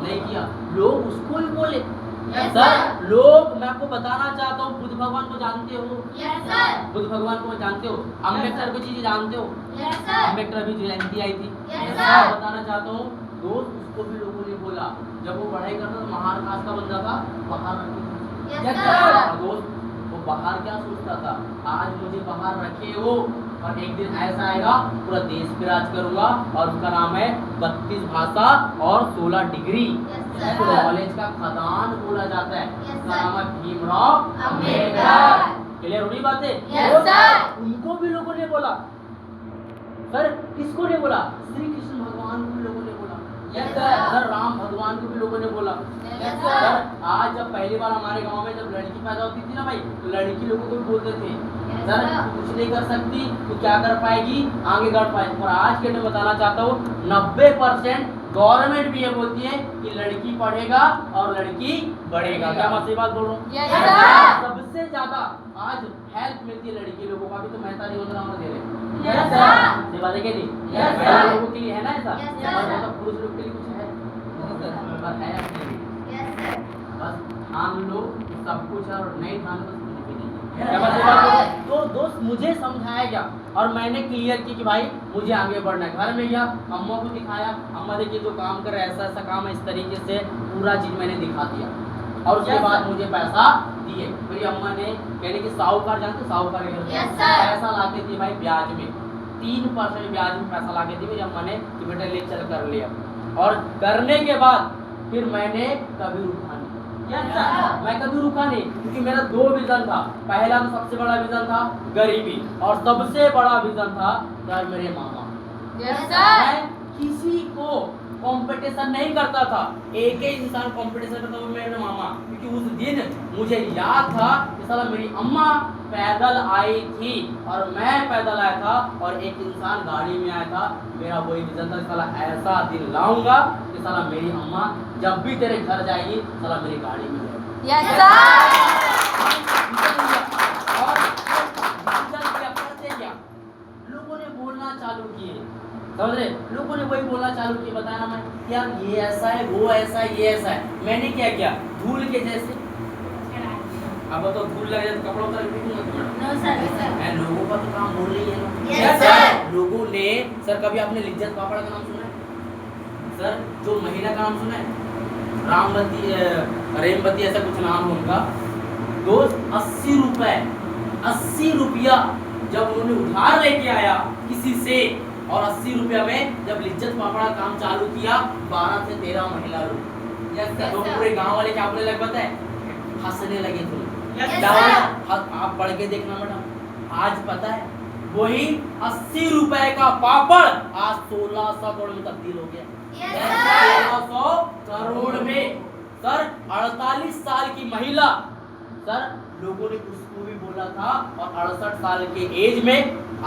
नहीं किया। लोग उसको ही बोले। Yes, sir sir. लोग, मैं आपको बताना चाहता हूँ, बुद्ध भगवान को जानते हो? Yes, sir. बुद्ध भगवान को जानते हो? अम्बेडकर को चीजें जानते हो? Yes, sir. अम्बेडकर अभी जयंती आई थी। Yes, मैं sir. बताना चाहता हूँ दोस्त, उसको भी लोगों ने बोला जब वो पढ़ाई करता था, महार कास्ट का बंदा था, बाहर Yes, रखे sir. दोस्त, वो बाहर क्या सोचता था, आज मुझे बाहर रखे हो और एक दिन ऐसा आएगा पूरा देश पे राज करूंगा और उसका नाम है 32 भाषा और 16 डिग्री। sir. नॉलेज का खदान बोला जाता है। Yes, उसका sir. नाम है भीमराव अम्बेडकर। क्लियर हो रही बातें? Yes, और sir. उनको भी लोगों ने बोला। सर किसको ने बोला? श्री कृष्ण भगवान को भी लोगों ने बोला। Yes, sir. सर राम भगवान को भी लोगों ने बोला। Yes, sir sir. आज जब पहली बार हमारे गांव में जब लड़की पैदा होती थी ना भाई, तो लड़की लोगों को भी बोलते थे Yes, सर sir. तू कुछ नहीं कर सकती, तू क्या कर पाएगी, आगे बढ़ पाएगी। और आज के मैं बताना चाहता हूँ 90% गवर्नमेंट भी ये बोलती है कि लड़की पढ़ेगा और लड़की बढ़ेगा। क्या मैं सही बात बोल रहा हूँ? Yes, sir. सबसे ज्यादा आज हेल्प मिलती है लड़की लोगों का भी, तो मेहता नहीं होता दे रहे। Yes, sir. ये बात है कि नहीं? Yes, महिला sir. लोगों के लिए है ना ऐसा? Yes, sir. और मतलब पुरुष लोग के लिए कुछ है? पर है अपने लिए। Yes, sir. बस ठान लो सब कुछ है और नहीं ठान लो तो कुछ भी नहीं। Yes, क्या बात है? sir. तो दोस्त मुझे समझाया गया और मैंने क्लियर की कि भाई मुझे आगे बढ़ना है। घर में गया, अम्मा को दिखाया, अम्मा देखिए जो काम कर रहे हैं ऐसा ऐसा काम है, इस तरीके से पूरा चीज मैंने दिखा दिया। और उसके Yes, बाद sir. मुझे पैसा दिए। मेरी अम्मा ने कहने की साहूकार जानते हो? साहूकार के घर Yes, sir. पैसा लाके दिए भाई ब्याज में, 3% ब्याज में पैसा लाके दिए मेरी अम्मा ने कि बेटा ले चल कर लिया। और करने के बाद फिर मैंने कभी रुका नहीं। Yes, sir. मैं कभी रुका नहीं क्योंकि मेरा 2 विजन था। पहला तो सबसे बड़ा विजन था गरीबी और सबसे बड़ा विजन था सर मेरे मामा। Yes, sir. मैं किसी को कंपटीशन नहीं करता था, एक ही इंसान कंपटीशन करता था मेरे मामा। क्योंकि उस दिन मुझे याद था कि साला मेरी अम्मा पैदल आई थी और मैं पैदल आया था और एक इंसान गाड़ी में आया था। मेरा वही विजन था साला ऐसा दिन लाऊंगा कि साला मेरी अम्मा जब भी तेरे घर जाएगी साला मेरी गाड़ी में जाएगी। Yes, sir. और विजन क्या करते क्या? लोगों ने बोलना चालू किए, समझ रहे? लोगों ने वही बोलना चालू किया, बताया ना मैं यार ये ऐसा है, वो ऐसा है, ये ऐसा है। मैंने क्या किया? धूल के जैसे, अब तो धूल लग जाए तो कपड़ों पर फेंकूंगा तुम्हारा। No, sir. Yes, sir. मैं लोगों का तो काम बोल रही है ना। Yes, sir. लोगों ने सर कभी आपने लिज्जत पापड़ का नाम सुना है? सर जो महिला का नाम सुना है? रामवती रेमवती ऐसा कुछ नाम है उनका। दोस्त 80 रुपए 80 रुपया जब उन्होंने उधार लेके आया किसी से और 80 रुपया में जब लिज्जत पापड़ का काम चालू किया 12 से 13 महिला लोग। Yes, sir. तो पूरे गांव वाले क्या बोलने लगे पता है? हंसने लगे थे। Yes, क्या sir. बोला? आप पढ़ के देखना मैडम, आज पता है वही 80 रुपए का पापड़ आज 1600 करोड़ में तब्दील हो गया। Yes, sir. 1600 करोड़ में। सर 48 साल की महिला, सर लोगों ने उसको भी बोला था और 68 साल के एज में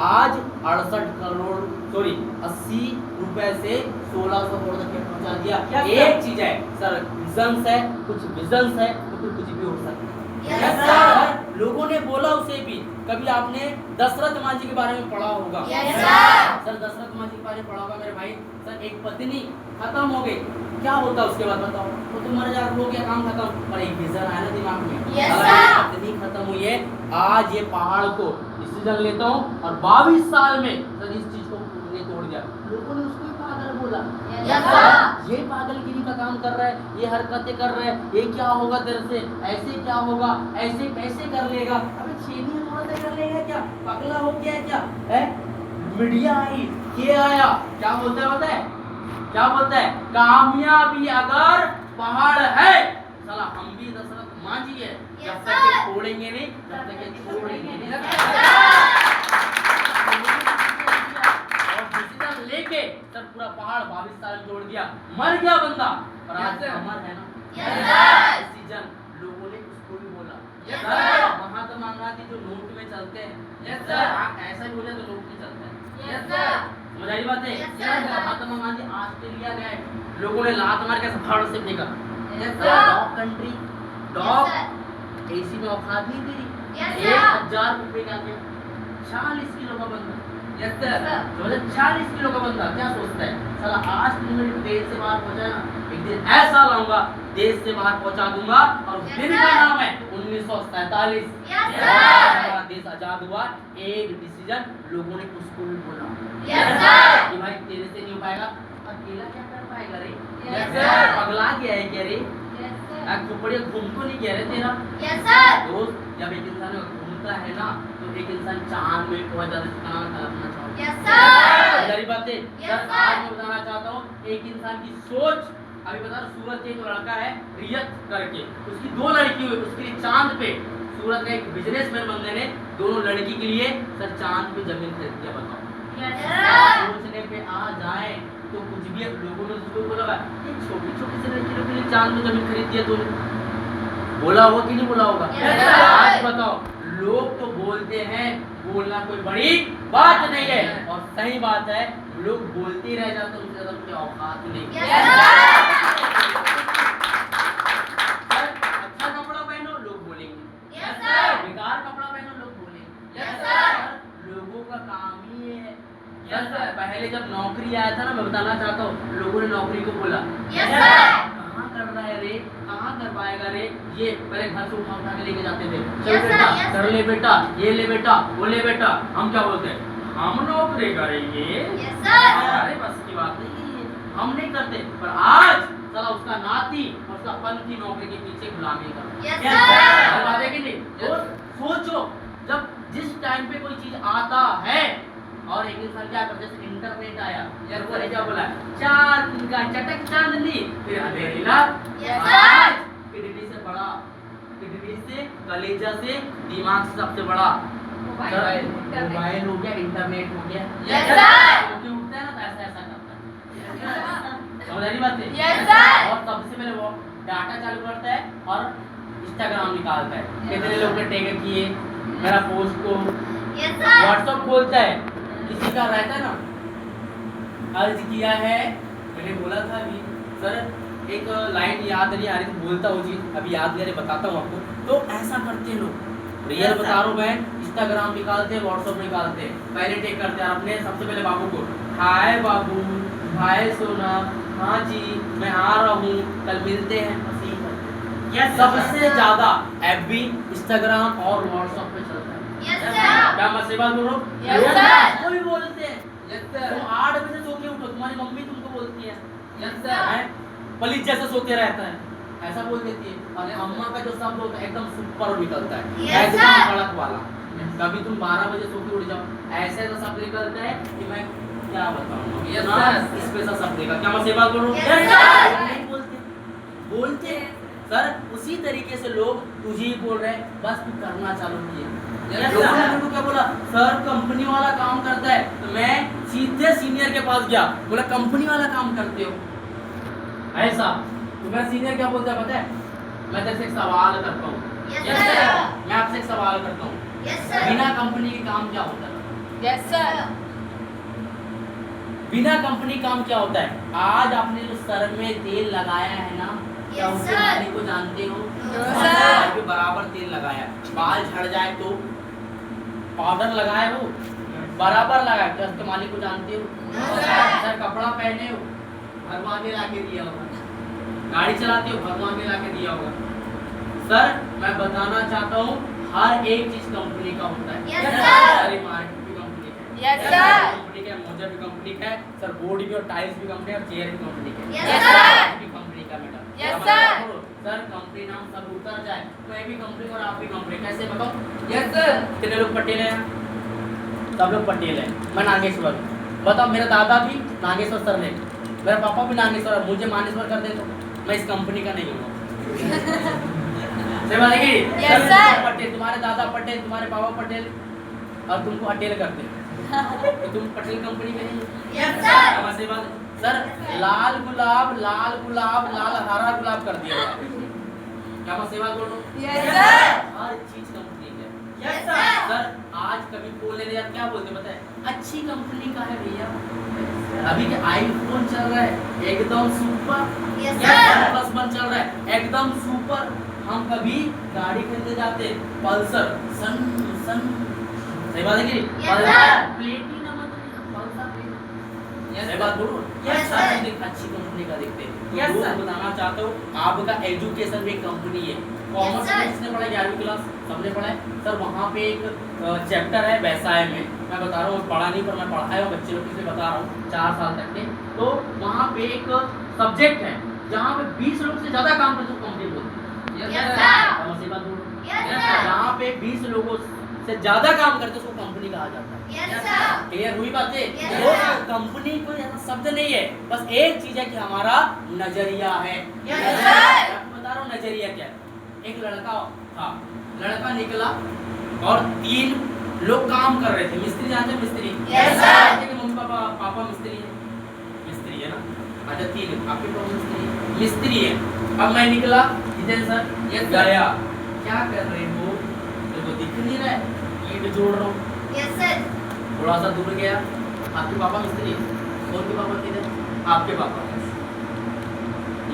आज 68 करोड़ सॉरी 80 रुपए से 1600 करोड़ तक पहुंचा दिया। एक चीज है सर, विजन्स है, कुछ विजन्स है तो फिर कुछ भी हो सकता है। Yes, sir. लोगों ने बोला उसे भी। कभी आपने दशरथ मांझी के बारे में पढ़ा होगा? Yes, sir. Sir Dashrath Manjhi के बारे में पढ़ा होगा मेरे भाई। सर एक पत्नी खत्म हो गई, क्या होता उसके बाद बताओ? वो तो मर जाता, हो गया, काम खत्म। पर एक विजन आया ना दिमाग में। Yes, अगर sir. ये पत्नी खत्म हुई है, आज ये पहाड़ को डिसीजन लेता हूँ और 22 साल में सर इस चीज को ने तोड़ दिया। लोगों ने उसको ही पागल बोला। Yes, sir. ये पागलगिरी का काम कर रहा है, ये हरकतें कर रहा है, ये क्या होगा तेरे से, ऐसे क्या होगा, ऐसे कैसे कर लेगा? अबे छेनी थोड़ा सा कर लेगा क्या? पगला हो गया है क्या? है? मीडिया आई, ये आया, क्या बोलता है पता है? क्या बोलता है? कामयाबी अगर पहाड़ है, साला हम भी दशरथ मांझी है। जब तक ये छोड़ेंगे नहीं, तब तक ये छोड़ेंगे नहीं। और डिसीजन लेके सर पूरा पहाड़ 22 साल में तोड़ दिया, मर गया बंदा, पर आज अमर है ना। डिसीजन लोगों ने उसको भी बोला। Yes, sir, sir. Mahatma Gandhi जो नोट में चलते हैं, Yes, sir. आप ऐसा ही बोले तो नोट में चलते हैं। Yes, sir. समझ आई बात है? Yes, sir. Mahatma Gandhi Australia गए, लोगों ने लात मार के फड़ से फेंका। Yes, sir. Dog country, dog AC में औकात नहीं तेरी। Yes, sir. 1000 रुपए का क्या? 40 किलो का बंदा। Yes, sir. समझे? 40 किलो का बंदा क्या सोचता है? साला आज तुम मेरे देश से बाहर पहुंचा ना, एक दिन ऐसा लाऊंगा देश से बाहर पहुंचा दूंगा। और उस Yes, दिन sir. का नाम है 1947। Yes, जब sir. हमारा देश आजाद हुआ, एक डिसीजन लोगों ने उसको भी बोला। Yes, sir. कि भाई तेरे से नहीं हो पाएगा, अकेला क्या कर पाएगा रे? Yes, sir. पगला गया है क्या रे? Yes, sir. खोपड़िया घूम तो नहीं गया रे तेरा? Yes, sir. दोस्त जब एक इंसान घूम बोलता है ना तो एक इंसान चांद में पहुंच जाता है, कहाँ कल्पना चाहता यस सर। है। बातें Yes, सर, sir. आज मैं बताना चाहता हूँ एक इंसान की सोच। अभी बता रहा सूरत के एक लड़का है रियत करके, उसकी 2 लड़की हुई, उसके लिए चांद पे सूरत का एक बिजनेसमैन बंदे ने दोनों लड़की के लिए सर चांद पे जमीन खरीद दिया। बताओ यस सर। सोचने पे आ जाए तो कुछ भी लोगों ने उसको बोला ये छोटी छोटी से लड़कियों के लिए चांद में जमीन खरीद दिया तूने, बोला होगा कि नहीं बोला होगा? Yes, sir. आज बताओ, लोग तो बोलते हैं, बोलना कोई बड़ी बात नहीं है, और सही बात है, लोग बोलते ही रह जाते हैं, उनसे ज्यादा कोई औकात नहीं। Yes, sir. सर, अच्छा कपड़ा पहनो लोग बोलेंगे, Yes, sir. बेकार कपड़ा पहनो लोग बोलेंगे। Yes, sir. लोगों का काम ही ये है। Yes, sir. पहले जब नौकरी आया था ना, मैं बताना चाहता हूँ, लोगों ने नौकरी को बोला Yes, sir. कहाँ कर रहा है रे, कहाँ कर पाएगा रे, ये पहले घर से उठा उठा के लेके जाते थे, चल Yes, sir. बेटा Yes, कर sir. ले बेटा, ये ले बेटा, वो ले बेटा। हम क्या बोलते हैं, हम नौकरी करेंगे, Yes, sir. अरे बस की बात नहीं है, हम नहीं करते। पर आज चला उसका नाती और उसका पंथी नौकरी के पीछे गुलामी कर रहा है। Yes, sir. हर बात है कि नहीं? तो सोचो, जब जिस टाइम पे कोई चीज आता है और एक इंसान क्या करता है, जैसे इंटरनेट आया, यार वो क्या बोला, 4 दिन का चटक चांदनी फिर अंधेरी रात। Yes, sir. आज किडनी से बड़ा, किडनी से, कलेजा से, दिमाग से सबसे बड़ा मोबाइल हो गया, इंटरनेट हो गया। Yes, sir. क्योंकि उठता है ना तो ऐसा ऐसा करता है, समझ रही बात है? Yes, sir. और सबसे पहले वो डाटा चालू करता है और इंस्टाग्राम निकालता है, कितने लोग ने टैग किए मेरा पोस्ट को, Yes, sir. व्हाट्सएप खोलता है, किसी का रहता है ना अर्ज किया है, मैंने बोला था अभी सर एक लाइन याद नहीं आ रही तो बोलता हूँ चीज, अभी याद नहीं आ रही बताता हूँ आपको। तो ऐसा करते हैं लोग, रियल बता रहा हूँ मैं, इंस्टाग्राम निकालते हैं, व्हाट्सएप निकालते हैं, पहले टेक करते हैं अपने सबसे पहले बाबू को, हाय बाबू, हाय सोना, हाँ जी मैं आ रहा हूँ, कल मिलते हैं, बस यही करते हैं। सबसे ज्यादा एफबी, इंस्टाग्राम और व्हाट्सएप पे चलता है। Yes, sir. क्या मैं सही बात बोल रहा हूँ? Yes, sir. कोई बोलते हैं Yes, sir. तुम 8 बजे सो के उठो, तुम्हारी मम्मी तुमको बोलती है Yes, sir. हैं? पलीत जैसा सोते रहता है, ऐसा बोल देती है। और अम्मा का जो शब्द होता है एकदम सुपर निकलता है, Yes, एकदम sir. कड़क वाला। कभी तुम 12 बजे सो के उठ जाओ, ऐसे तो शब्द निकलता है कि मैं क्या बताऊं। Yes, ना, sir. इस पे सा शब्द निकला, क्या मैं सही बात बोल रहा हूँ? Yes, sir. नहीं बोलते, बोलते हैं। सर उसी तरीके से लोग तुझे ही बोल रहे हैं, बस तू करना चालू किए। Yes, लोगों ने sir. मेरे को क्या बोला, सर कंपनी वाला काम करता है, तो मैं सीधे सीनियर के पास गया, बोला कंपनी वाला काम करते हो ऐसा, तो मेरा सीनियर क्या बोलता है पता है, मैं तेरे से एक सवाल करता हूँ। Yes, Yes, sir. sir. मैं आपसे एक सवाल करता हूँ, Yes, sir. बिना कंपनी के काम क्या होता है? Yes, sir. बिना कंपनी काम क्या होता है? आज आपने जो सर में तेल लगाया है ना, क्या Yes, उसके sir. मालिक को जानते हो? Yes, और sir. आज भी बराबर तेल लगाया, बाल झड़ जाए तो पाउडर लगाए हो, बराबर लगाए, क्या उसके मालिक को जानते हो? Yes, sir. सर कपड़ा पहने हो, भरवा के लाके दिया होगा, गाड़ी चलाते हो, भरवा के लाके दिया होगा। सर मैं बताना चाहता हूँ, हर एक चीज कंपनी का होता है। Yes, sir. सारी मार्केट भी कंपनी का है, Yes, sir. कंपनी का है, मोजा भी कंपनी का है, सर बोर्ड भी और टाइल्स भी कंपनी है, और चेयर भी कंपनी का है। Yes, sir. भी कंपनी का बेटा। Yes, अब sir. बोलो, सर कंपनी नाम सब उतर जाए, मैं भी कंपनी और आप भी कंपनी, कैसे बताओ? Yes, sir. कितने लोग पटेल हैं? सब लोग पटेल हैं, मैं नागेश्वर हूँ। बताओ मेरे दादा भी नागेश्वर सर ने, मेरा पापा भी नागेश्वर, मुझे मानेश्वर कर दे तो मैं इस कंपनी का नहीं हूँ। सही बात है कि? Yes, sir, sir. पटेल, तुम्हारे दादा पटेल, तुम्हारे पापा पटेल, और तुमको अटेल करते हैं, तो तुम पटेल कंपनी में नहीं हो। Yes, sir. क्या सही बात है? सर लाल गुलाब, लाल हरा गुलाब कर दिया गया। क्या मैं सही बात बोल रहा हूँ? Yes, sir. हर चीज कंपनी है। Yes, sir. सर आज कभी बोले नहीं यार, क्या बोलते पता है, अच्छी कंपनी का है भैया, अभी के आईफोन चल रहा है एकदम सुपर, Yes, या sir. +1 चल रहा है एकदम सुपर। हम कभी गाड़ी खरीदने जाते पल्सर सन सन, सही बात है कि नहीं? Yes, sir. Platinum Pulsar Yes, सही sir. बात बोलो। Yes, sir sir. हम अच्छी कंपनी का देखते हैं। तो Yes, वो sir. बताना चाहता हूँ, आपका एजुकेशन भी एक कंपनी है। Commerce sir. में किसने पढ़ा, 11वीं क्लास सबने पढ़ा है। सर वहाँ पे एक चैप्टर है व्यवसाय में, मैं बता रहा हूँ, पढ़ा नहीं पर मैं पढ़ाया हूँ बच्चे लोग से, बता रहा हूँ 4 साल तक के। तो वहाँ पे एक सब्जेक्ट है जहाँ पे 20 लोग से ज्यादा काम करते कंपनी बोलती है। Yes, Yes, sir. sir. समझ बात बोलो। Yes, Yes, sir. जहाँ पे 20 लोगों से ज्यादा काम करते हैं उसको कंपनी कहा जाता है। Yes, sir. क्लियर हुई बातें? Yes, तो sir. कंपनी कोई ऐसा शब्द नहीं है, बस एक चीज है कि हमारा नजरिया है। Yes, मैं sir. आपको बता रहा हूँ नजरिया क्या है। एक लड़का था, लड़का निकला और 3 लोग काम कर रहे थे। मिस्त्री जानते हैं मिस्त्री? Yes, sir. मम्मी पापा मिस्त्री है, मिस्त्री है ना? अच्छा 3 आपके पापा मिस्त्री, मिस्त्री है। अब मैं निकला, जितेंद्र सर ये गया, क्या कर रहे हो? देखो दिख नहीं रहा है, ईंट जोड़ रहा हूँ। Yes, sir. थोड़ा सा दूर गया, आपके पापा मिस्त्री है, और के पापा किधर? आपके पापा।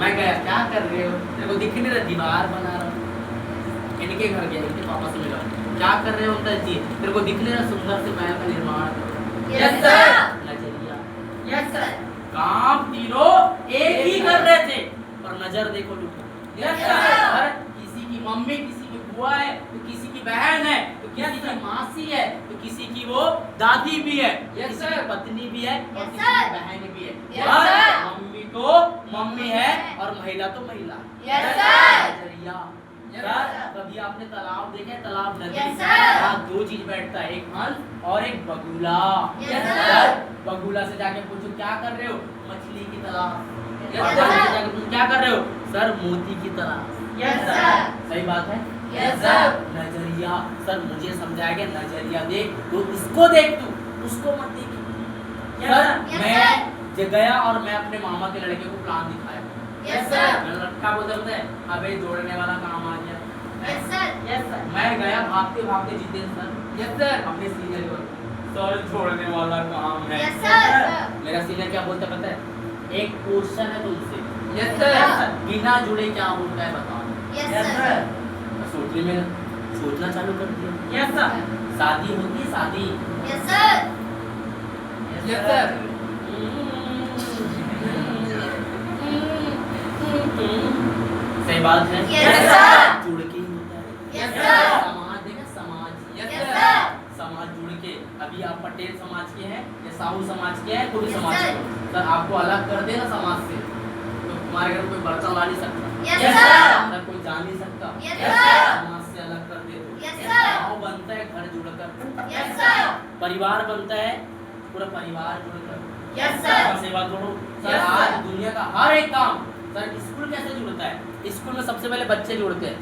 मैं गया, क्या कर रहे हो? तेरे को दिख नहीं रहा, दीवार बना रहा हूँ। इनके घर गया, इनके पापा से मिला, क्या कर रहे हो? अंकल जी तेरे को दिख नहीं रहा, सुंदर से महल का निर्माण कर रहा हूं। Yes, sir. नजरिया। Yes, sir. काम तीनों एक ही कर रहे थे, पर नजर देखो लुटा। Yes, sir. किसी की मम्मी, किसी की बुआ है, तो किसी की बहन है, तो किसी की मासी है, तो किसी की वो दादी भी है, Yes, किसी sir. की पत्नी भी है, और Yes, किसी की sir. बहन भी है। Yes, और sir. मम्मी तो मम्मी है और महिला तो महिला। Yes, sir. नजरिया। Yes, sir, sir. कभी आपने तालाब देखे? तालाब नदी, Yes, sir. यहाँ 2 चीज बैठता है, एक हंस और एक बगुला। Yes, sir. बगुला से जाके पूछो क्या कर रहे हो? मछली की तलाश। Yes, और sir. हंस से जाके पूछो क्या कर रहे हो? सर मोती की तलाश। Yes, sir. सही बात है? Yes, sir. नजरिया। सर मुझे समझाया गया नजरिया देख, तो इसको देख, तू उसको मत देख। सर Yes, मैं sir. गया और मैं अपने मामा के लड़के को प्लान दिखाया। Yes, sir. मैंने लड़का बोलता है अबे जोड़ने वाला काम आ गया। Yes, sir. Yes, sir. मैं गया भागते भागते जितेंद्र सर, Yes, sir. अपने सीनियर को, सर छोड़ने वाला काम है। Yes, sir. मेरा सीनियर क्या बोलता पता है? एक क्वेश्चन है तुमसे, Yes, sir. बिना जुड़े क्या होता है बताओ। Yes, sir. मैं सोचना चालू कर दिया। Yes, sir. शादी होती है शादी। Yes, sir. Yes, sir. सही बात है। Yes, sir. जुड़ के ही होता है। Yes, sir. समाज देखा, समाज। Yes, Yes, sir. sir. समाज जुड़ के, अभी आप पटेल समाज के हैं या साहू समाज के हैं, कोई Yes, समाज sir. के हो। सर आपको अलग कर देना समाज से, तो तुम्हारे घर में कोई बर्तन ला नहीं सकता। Yes, Yes, sir. सर कोई जा नहीं सकता। Yes, Yes, sir. समाज से अलग कर दे दो। Yes, sir. गाँव बनता है घर जुड़कर। Yes, sir. परिवार बनता है पूरा परिवार जुड़कर। Yes, sir. से बात करो सर, Yes, sir. आज दुनिया का हर एक काम, सर स्कूल कैसे जुड़ता है? स्कूल में सबसे पहले बच्चे जुड़ते हैं,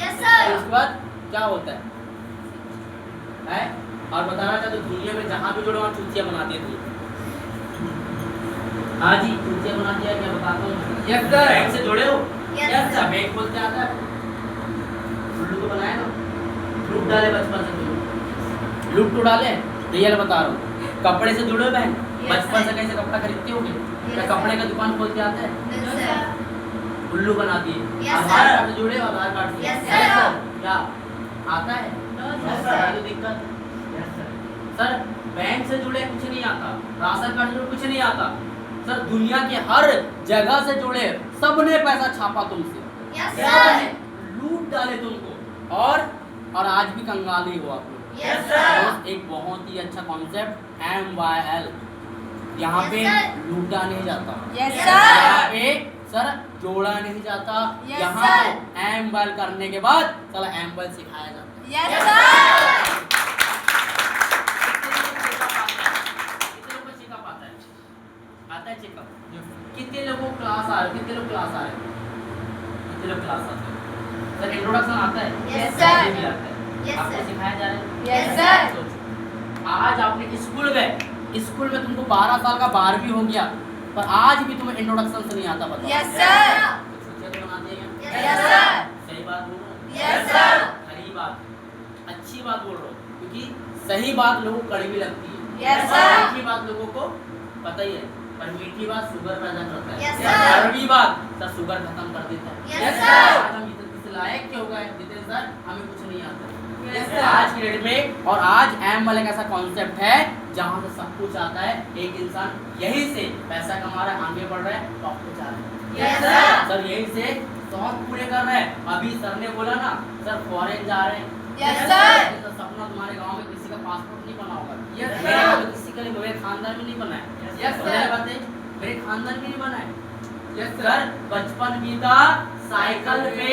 Yes, और sir. उसके बाद क्या होता है? और बताना चाहते हो दुनिया में जहाँ भी जुड़े वहाँ चूतिया बना दिया तुम। हाँ जी चूतिया बना दिया, क्या बताता हूँ। Yes, sir. बैंक से जुड़े हो? Yes, Yes, sir. sir. Bank खोलते आता है, उल्लू तो बनाए ना, लूट डाले बचपन से तुम, लूट तो डाले, रियल बता रहा हूँ। कपड़े से जुड़े हो बहन, Yes, बचपन sir. से कैसे कपड़ा खरीदते होगे? क्या Yes, कपड़े sir. का दुकान खोलते आते हैं? Yes, sir. उल्लू बना दिए। Yes, आधार sir. कार्ड से जुड़े हो? आधार कार्ड से? Yes, sir. क्या आता है? Yes, sir sir. ये दिक्कत। सर बैंक से जुड़े कुछ नहीं आता, राशन कार्ड से जुड़े कुछ नहीं आता। सर दुनिया के हर जगह से जुड़े, सबने पैसा छापा तुमसे, Yes, सबने sir. लूट डाले तुमको, और आज भी कंगाल ही हो आप लोग। Yes, sir. और एक बहुत ही अच्छा कॉन्सेप्ट MYL, यहाँ Yes, पे sir. लूटा नहीं जाता। Yes, यहाँ sir. पे सर जोड़ा नहीं जाता। Yes, यहाँ sir. पे MYL करने के बाद साला MYL सिखाया जाता है। Yes, sir. कितने लोगों को चेकअप आता है? आता है चेकअप? कितने लोगों को क्लास आ रहे? कितने लोग क्लास आ रहे? कितने लोग क्लास आते हैं? सर इंट्रोडक्शन आता है? Yes, sir. ये भी आता है। Yes, आपको sir. सिखाया जा रहा है? Yes, sir. सोचो, आज आपने स्कूल गए, स्कूल में तुमको 12 साल का 12वीं हो गया, पर आज भी तुम्हें इंट्रोडक्शन से नहीं आता, बताओ। Yes, sir. तो छुट्टियां तो बनाते हैं क्या? Yes, sir. सही बात बोल रहा हूँ? Yes, sir. खरी बात, अच्छी बात बोल रहा हूँ, क्योंकि सही बात लोगों को कड़वी लगती है। Yes, और sir. मीठी बात लोगों को पता ही है, पर मीठी बात शुगर पैदा करता है। Yes, और sir. कड़वी बात सर शुगर खत्म कर देता है। Yes, sir. sir. आज हम इस लायक क्यों हो गए जितेंद्र सर, हमें कुछ नहीं आता। Yes, sir. आज की डेट में, और आज MYL एक ऐसा कॉन्सेप्ट है जहाँ से सब कुछ आता है। एक इंसान यहीं से पैसा कमा रहा है, आगे बढ़ रहा है, टॉप पे जा रहा है। Yes, sir. सर यहीं से शौक पूरे कर रहे हैं। अभी सर ने बोला ना सर फॉरेन जा रहे हैं। Yes, sir. तो सपना तुम्हारे गांव में किसी का पासपोर्ट नहीं बना होगा। Yes, sir. मेरे गांव में किसी का नहीं, मेरे खानदान में नहीं बना है। Yes, समझ sir. रहे बातें? मेरे खानदान में नहीं बना है। Yes, सर बचपन बीता साइकिल पे,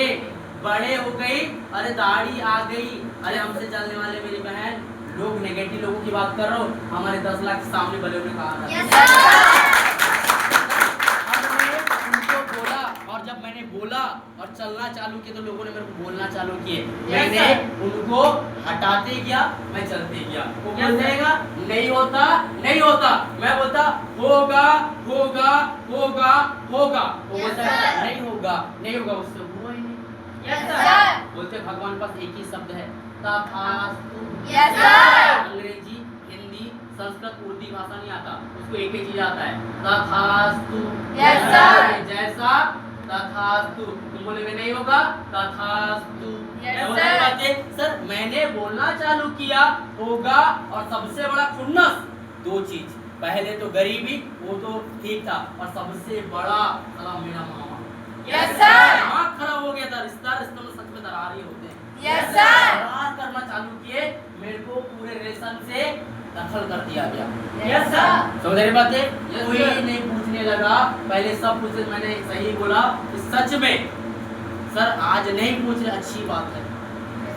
बड़े हो गई, अरे दाढ़ी आ गई, अरे हमसे चलने वाले मेरी बहन लोग नेगेटिव लोगों की बात कर रहा हूँ, हमारे 10 लाख के सामने भले उन्हें कहा था। Yes, sir. उनको बोला, और जब मैंने बोला और चलना चालू किया तो लोगों ने मेरे को बोलना चालू किए। Yes, मैंने sir. उनको हटाते गया, मैं चलते गया। वो बोल जाएगा नहीं होता, नहीं होता, मैं बोलता होगा होगा होगा होगा। वो Yes, बोलता है sir. नहीं होगा, नहीं होगा, उससे हुआ ही नहीं। Yes, sir. बोलते भगवान पास एक ही शब्द है, तथास्तु। Yes, sir. अंग्रेजी, हिंदी, संस्कृत, उर्दू भाषा नहीं आता, उसको एक ही चीज आता है, तथास्तु। Yes, sir. जैसा तथास्तु। तुम बोलोगे नहीं होगा, तथास्तु। Yes, मैं बोलता sir. बातें, सर मैंने बोलना चालू किया होगा, और सबसे बड़ा खुन्नस दो चीज, पहले तो गरीबी, वो तो ठीक था, और सबसे बड़ा साला मेरा मामा। Yes, sir. दिमाग खराब हो गया था, रिश्ता रिश्तों में सच में दरार ही होते हैं। Yes, sir. दरार करना चालू किए, मेरे को पूरे रिलेशन से दखल कर दिया गया। Yes, sir. समझ रही बातें? Yes, कोई sir. नहीं पूछने लगा, पहले सब पूछे, मैंने सही बोला कि सच में सर आज नहीं पूछ रहे, अच्छी बात है,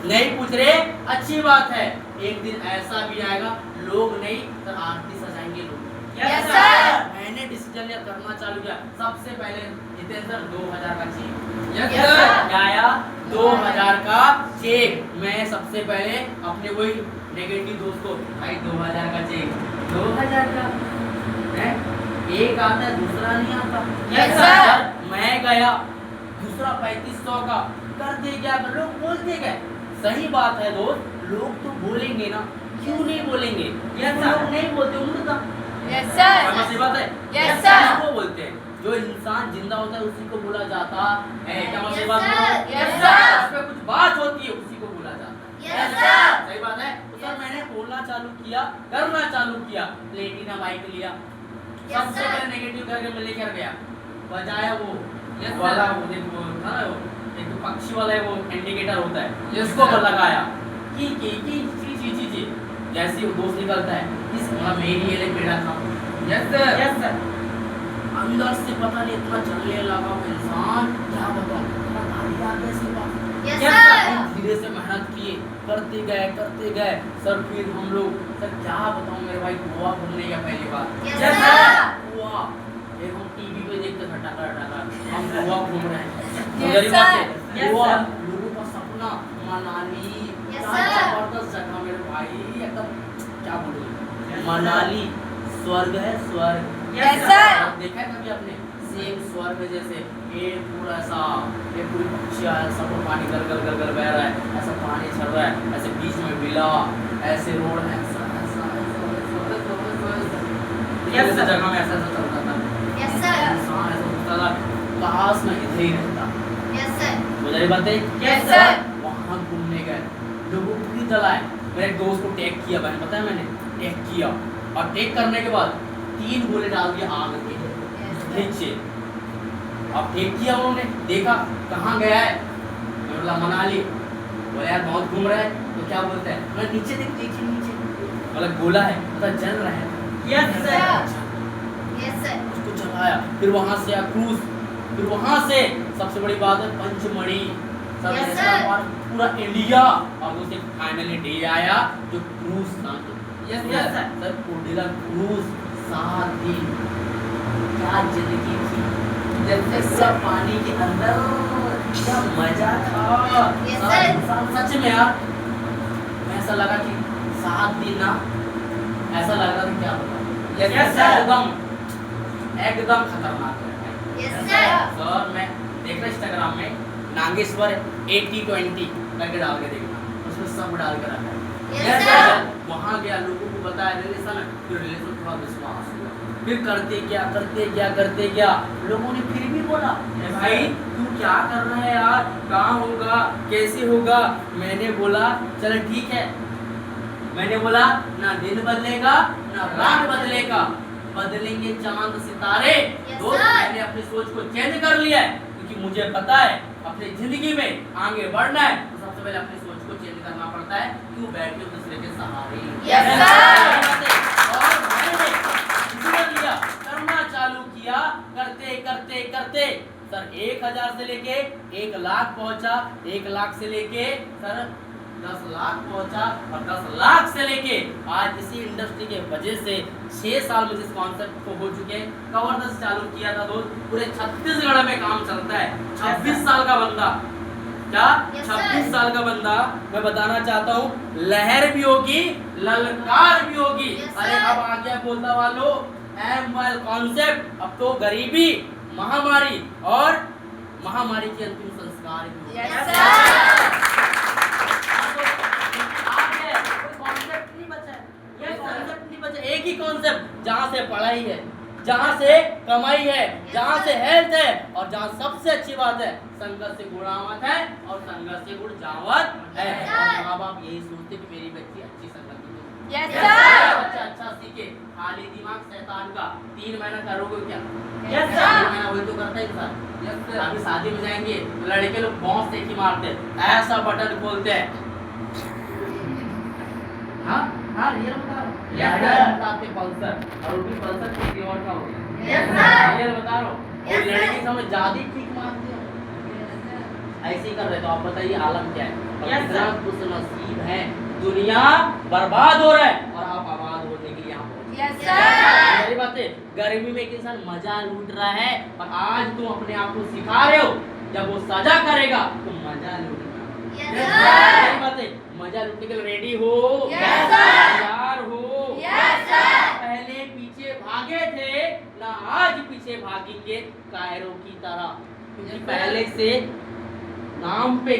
नहीं पूछ रहे अच्छी बात है, एक दिन ऐसा भी आएगा लोग नहीं सर आरती सजाएंगे लोग। Yes, sir. मैंने डिसीजन लिया, करना चालू किया। सबसे पहले जितेंद्र 2000 का check, Yes, Yes, sir. sir. क्या आया 2000 का चेक। मैं सबसे पहले अपने कोई नेगेटिव दोस्त को, भाई 2000 का चेक, 2000 का है, एक आता है दूसरा नहीं आता। Yes, sir. मैं गया दूसरा 3500 का, कर दे क्या, लोग बोलते गए, सही बात है दोस्त, लोग तो बोलेंगे ना, क्यों नहीं बोलेंगे, ये लोग नहीं बोलते उनको तो Yes, sir. समझ बात है। Yes, sir. किसको बोलते हैं, जो इंसान जिंदा होता है उसी को बोला जाता है, क्या Yes, मतलब बात sir. है? Yes, sir. उस पे कुछ बात होती है उसी को बोला जाता है। Yes, sir. सही बात है। तो सर मैंने बोलना चालू किया, करना चालू किया, प्लेटिना बाइक लिया, Yes, सबसे sir. पहले नेगेटिव करके मैं लेकर गया, बजाया वो Yes, sir. वाला, वो देखो वो था ना, वो एक तो पक्षी वाला है, वो इंडिकेटर होता है, Yes, उसको sir. लगाया कि ची जैसे वो दोस्त निकलता है, इस मेरी ये पेड़ा था। Yes, sir. Yes, sir. अंदर से पता नहीं इतना चलने लगा वो इंसान, क्या बताऊं, इतना गाड़ी आ गया इसके पास। Yes, Yes, sir. sir. धीरे से मेहनत किए, करते गए सर, फिर हम लोग, सर क्या बताऊं मेरे भाई, गोवा घूमने गया पहली बार। Yes, sir. गोवा, एक हम टीवी पे देखते थे टाका, हम गोवा घूम रहे हैं। Yes, गरीब sir. बात है, Yes, गोवा sir. लोगों का सपना, मनाली, Yes, क्या sir. जबरदस्त जगह मेरे भाई, एकदम क्या बोलूं, मनाली स्वर्ग है, स्वर्ग। Yes, sir. देखा है कभी आपने, सेम स्वर्ग जैसे, ये पूरा ऐसा, ये पूरी पक्षियाँ है, सब पानी गल गल गल गल बह रहा है, ऐसा पानी चल रहा है, ऐसे बीच में विला, ऐसे रोड है, ऐसा ऐसा जगह में ऐसा ऐसा चलता था। Yes, sir. इंसान ऐसा सोचता था काश मैं इधर ही रहता। Yes, sir. मुझे बातें, Yes, sir. वहाँ घूमने गए, लोगों को भी जलाए, मेरे एक दोस्त को टैग किया, मैंने बताया, मैंने टैग किया, और टैग करने के बाद 3 गोले डाल दिए आग के नीचे। अब टैग किया उन्होंने, देखा कहाँ गया है, मैं बोला मनाली, बोला यार बहुत घूम रहा है, तो क्या बोलता है, मैं नीचे देख, नीचे बोला गोला है, पता जल रहा है। Yes, sir. Yes, sir. उसको चलाया, फिर वहां से क्रूज, फिर वहां से सबसे बड़ी बात है पंचमढ़ी, सब Yes, ऐसा sir. और पूरा इंडिया, और उसे फाइनली डे आया जो क्रूज था। Yes, sir. सर कोडिला क्रूज 7 दिन, क्या जिंदगी थी, जैसे सब पानी के अंदर, क्या मजा था। Yes, सारा sir. इंसान सच में यार, ऐसा लगा कि 7 दिन ना, ऐसा लग रहा था क्या होगा। Yes, sir. एकदम खतरनाक है। Yes, sir. सर मैं देख रहा इंस्टाग्राम में नागेश्वर 80-20 करके डाल के देखना, उसमें सब डाल के रखा है। Yes, sir. वहाँ गया, लोगों को बताया रिलेशन, फिर रिलेशन थोड़ा विश्वास हुआ, फिर करते क्या, लोगों ने फिर भी बोला ए भाई तू क्या कर रहा है यार, कहाँ होगा, कैसे होगा। मैंने बोला चल ठीक है, मैंने बोला ना दिन बदलेगा ना रात बदलेगा, बदलेंगे चांद सितारे। Yes, दोस्त sir. मैंने अपनी सोच को चेंज कर लिया है, क्योंकि मुझे पता है अपनी जिंदगी में आगे बढ़ना है, तो सबसे पहले अपनी सोच को चेंज करना पड़ता है, क्यों बैठे हो दूसरे के सहारे। Yes, sir. और मैंने डिसीजन लिया, करना चालू किया, करते सर 1000 से लेके 1 लाख पहुंचा, 1 लाख से लेके सर 10 लाख पहुंचा और 10 लाख से लेके आज इसी इंडस्ट्री के वजह से 6 साल मुझे इस कॉन्सेप्ट को हो चुके हैं। कबरदस्त चालू किया था दोस्त, पूरे छत्तीसगढ़ में काम चलता है। 26 साल का बंदा, क्या 26 साल का बंदा, मैं बताना चाहता हूँ लहर भी होगी, ललकार भी होगी। अरे अब आ गया बोलता वालों कॉन्सेप्ट, अब तो गरीबी, महामारी और महामारी के अंतिम संस्कार भी Yes, होगा। sir. कॉन्सेप्ट नहीं बचा है, ये कॉन्सेप्ट नहीं बचा, एक ही कॉन्सेप्ट, जहाँ से पढ़ाई है, जहाँ से कमाई है, जहाँ से हेल्थ है और जहाँ सबसे अच्छी बात है संगत से गुणावत है और संगत से गुण जावत है। और माँ बाप यही सोचते कि मेरी बच्ची अच्छी संगत में हो। Yes, बच्चा sir. अच्छा सीखे, खाली दिमाग शैतान का। 3 महीना करोगे क्या? Yes, sir. 3 महीना वही तो करता है इंसान। Yes, sir. अभी शादी में जाएंगे तो लड़के लोग बॉस से ही मारते हैं, ऐसा बटन खोलते हैं। हाँ हाँ रियल बता रहा हूँ। Yes, sir. बताते पल्सर और वो भी पल्सर किसी और का होगा। Yes, sir. रियल बता रहा हूँ। Yes, और sir. लड़की समझ ज्यादा ठीक मारते हैं। ऐसे ही कर रहे तो आप बताइए आलम क्या है? और Yes, कितना sir. खुशनसीब है, दुनिया बर्बाद हो रहा है और आप आबाद होने के लिए यहाँ पहुंचे। Yes, sir. मेरी बात है, गर्मी में एक इंसान मजा लूट रहा है और आज तुम अपने आप को सिखा रहे हो, जब वो सजा करेगा तो मजा लूटना। Yes, मेरी sir. बात है, मजा लूटने के लिए रेडी हो, Yes, sir. तैयार हो। Yes, sir. पहले पीछे भागे थे ना, आज पीछे भागेंगे कायरों की तरह, क्योंकि पहले से नाम पे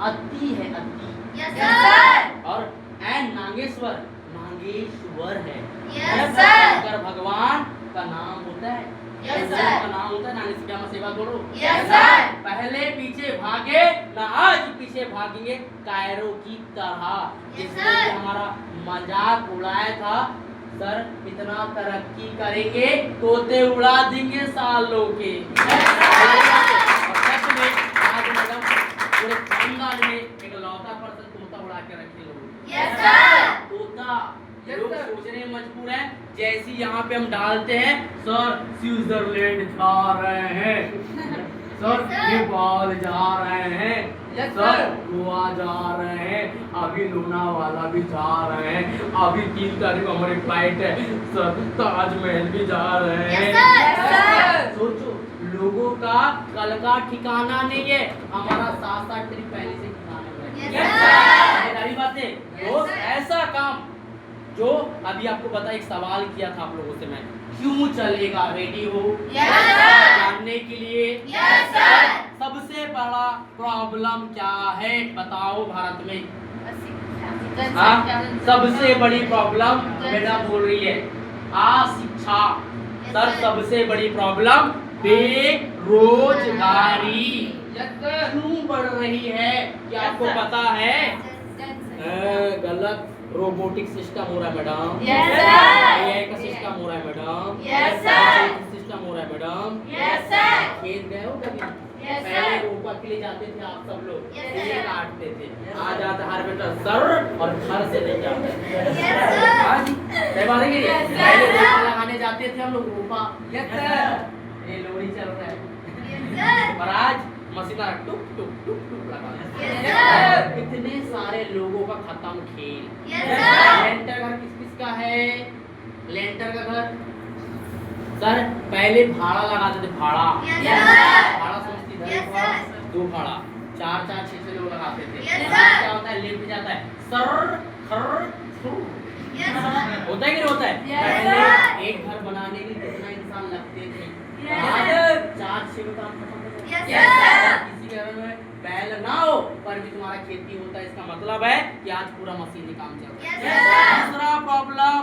अति है, अति। Yes, sir. और एन नागेश्वर नागेश्वर है। Yes, sir. अगर भगवान का नाम होता है, Yes, भगवान sir. का नाम होता है, नानी से क्या मैं सेवा करूं? Yes, sir. पहले पीछे भागे ना, आज पीछे भागेंगे कायरों की तरह। Yes, जिसने sir. कि हमारा मजाक उड़ाया था, सर इतना तरक्की करेंगे तोते उड़ा देंगे सालों के। और सच में आज मैडम पूरे खानदान में एक लौता पर्सन तोता उड़ा के रखे लोग। Yes, sir. तोता Yes, लोग sir. सोचने में मजबूर हैं, जैसे यहाँ पे हम डालते हैं सर स्विट्जरलैंड जा रहे हैं, सर Yes, sir. नेपाल जा रहे हैं, Yes, सर sir. गोवा जा रहे हैं, अभी लोनावाला भी जा रहे हैं, अभी 3 तारीख को हमारी फ्लाइट है, सर ताजमहल भी जा रहे हैं। Yes, sir. Yes, sir. सोचो लोगों का कल का ठिकाना नहीं है, हमारा 7-8 ट्रिप पहले से ठिकाने में है। Yes, sir. सारी बातें Yes, दोस्त, sir. ऐसा काम जो अभी आपको पता, एक सवाल किया था आप लोगों से मैं, क्यों चलेगा? रेडी हो Yes, sir. जानने के लिए? Yes, sir. सबसे बड़ा प्रॉब्लम क्या है बताओ भारत में? Yes, हाँ, sir. सबसे बड़ी प्रॉब्लम बेटा बोल रही है अशिक्षा। Sir sir. सबसे बड़ी प्रॉब्लम बेरोजगारी। Yes, sir. क्यों बढ़ रही है क्या आपको Yes, sir. पता है? Yes, sir. गलत रोबोटिक सिस्टम हो रहा है मैडम। Yes, sir. एआई का सिस्टम हो रहा है मैडम। Yes, sir. सिस्टम हो रहा है मैडम। Yes, sir. खेत गए हो कभी? Yes, पहले sir. रोपा के लिए जाते थे आप सब लोग, Yes, ये sir. काटते थे, आज आता हार्वेस्टर सर और घर से लेके आते हैं। Yes, sir. हाँ जी, सही बात है कि नहीं? Yes, sir. पहले रोपा लगाने जाते थे हम लोग, रोपा। Yes, sir. ये लोरी चल रहा है Yes, sir. और आज मशीन आ टुक टुक टुक टुक लगा। Yes, sir. इतने सारे लोगों का खत्म खेल। Yes, sir. लेंटर घर किस किस का है? लेंटर का घर सर पहले भाड़ा लगाते थे, भाड़ा। Yes, sir. भाड़ा समझती है? Yes, sir. 2 भाड़ा, 4-4-6 लोग लगाते थे। Yes, और sir. आज क्या होता है? लिफ्ट जाता है सर खर थ्रू। Yes, sir. होता है कि नहीं होता है? Yes, पहले sir. एक घर बनाने के लिए कितना इंसान लगते थे, Yes, आज sir. 4-6 में काम खत्म हो जाता है। Yes, Yes, sir. sir. किसी के घर में बैल ना हो पर भी तुम्हारा खेती होता है, इसका मतलब है कि आज पूरा मशीनी काम चल रहा है। Yes, sir. दूसरा प्रॉब्लम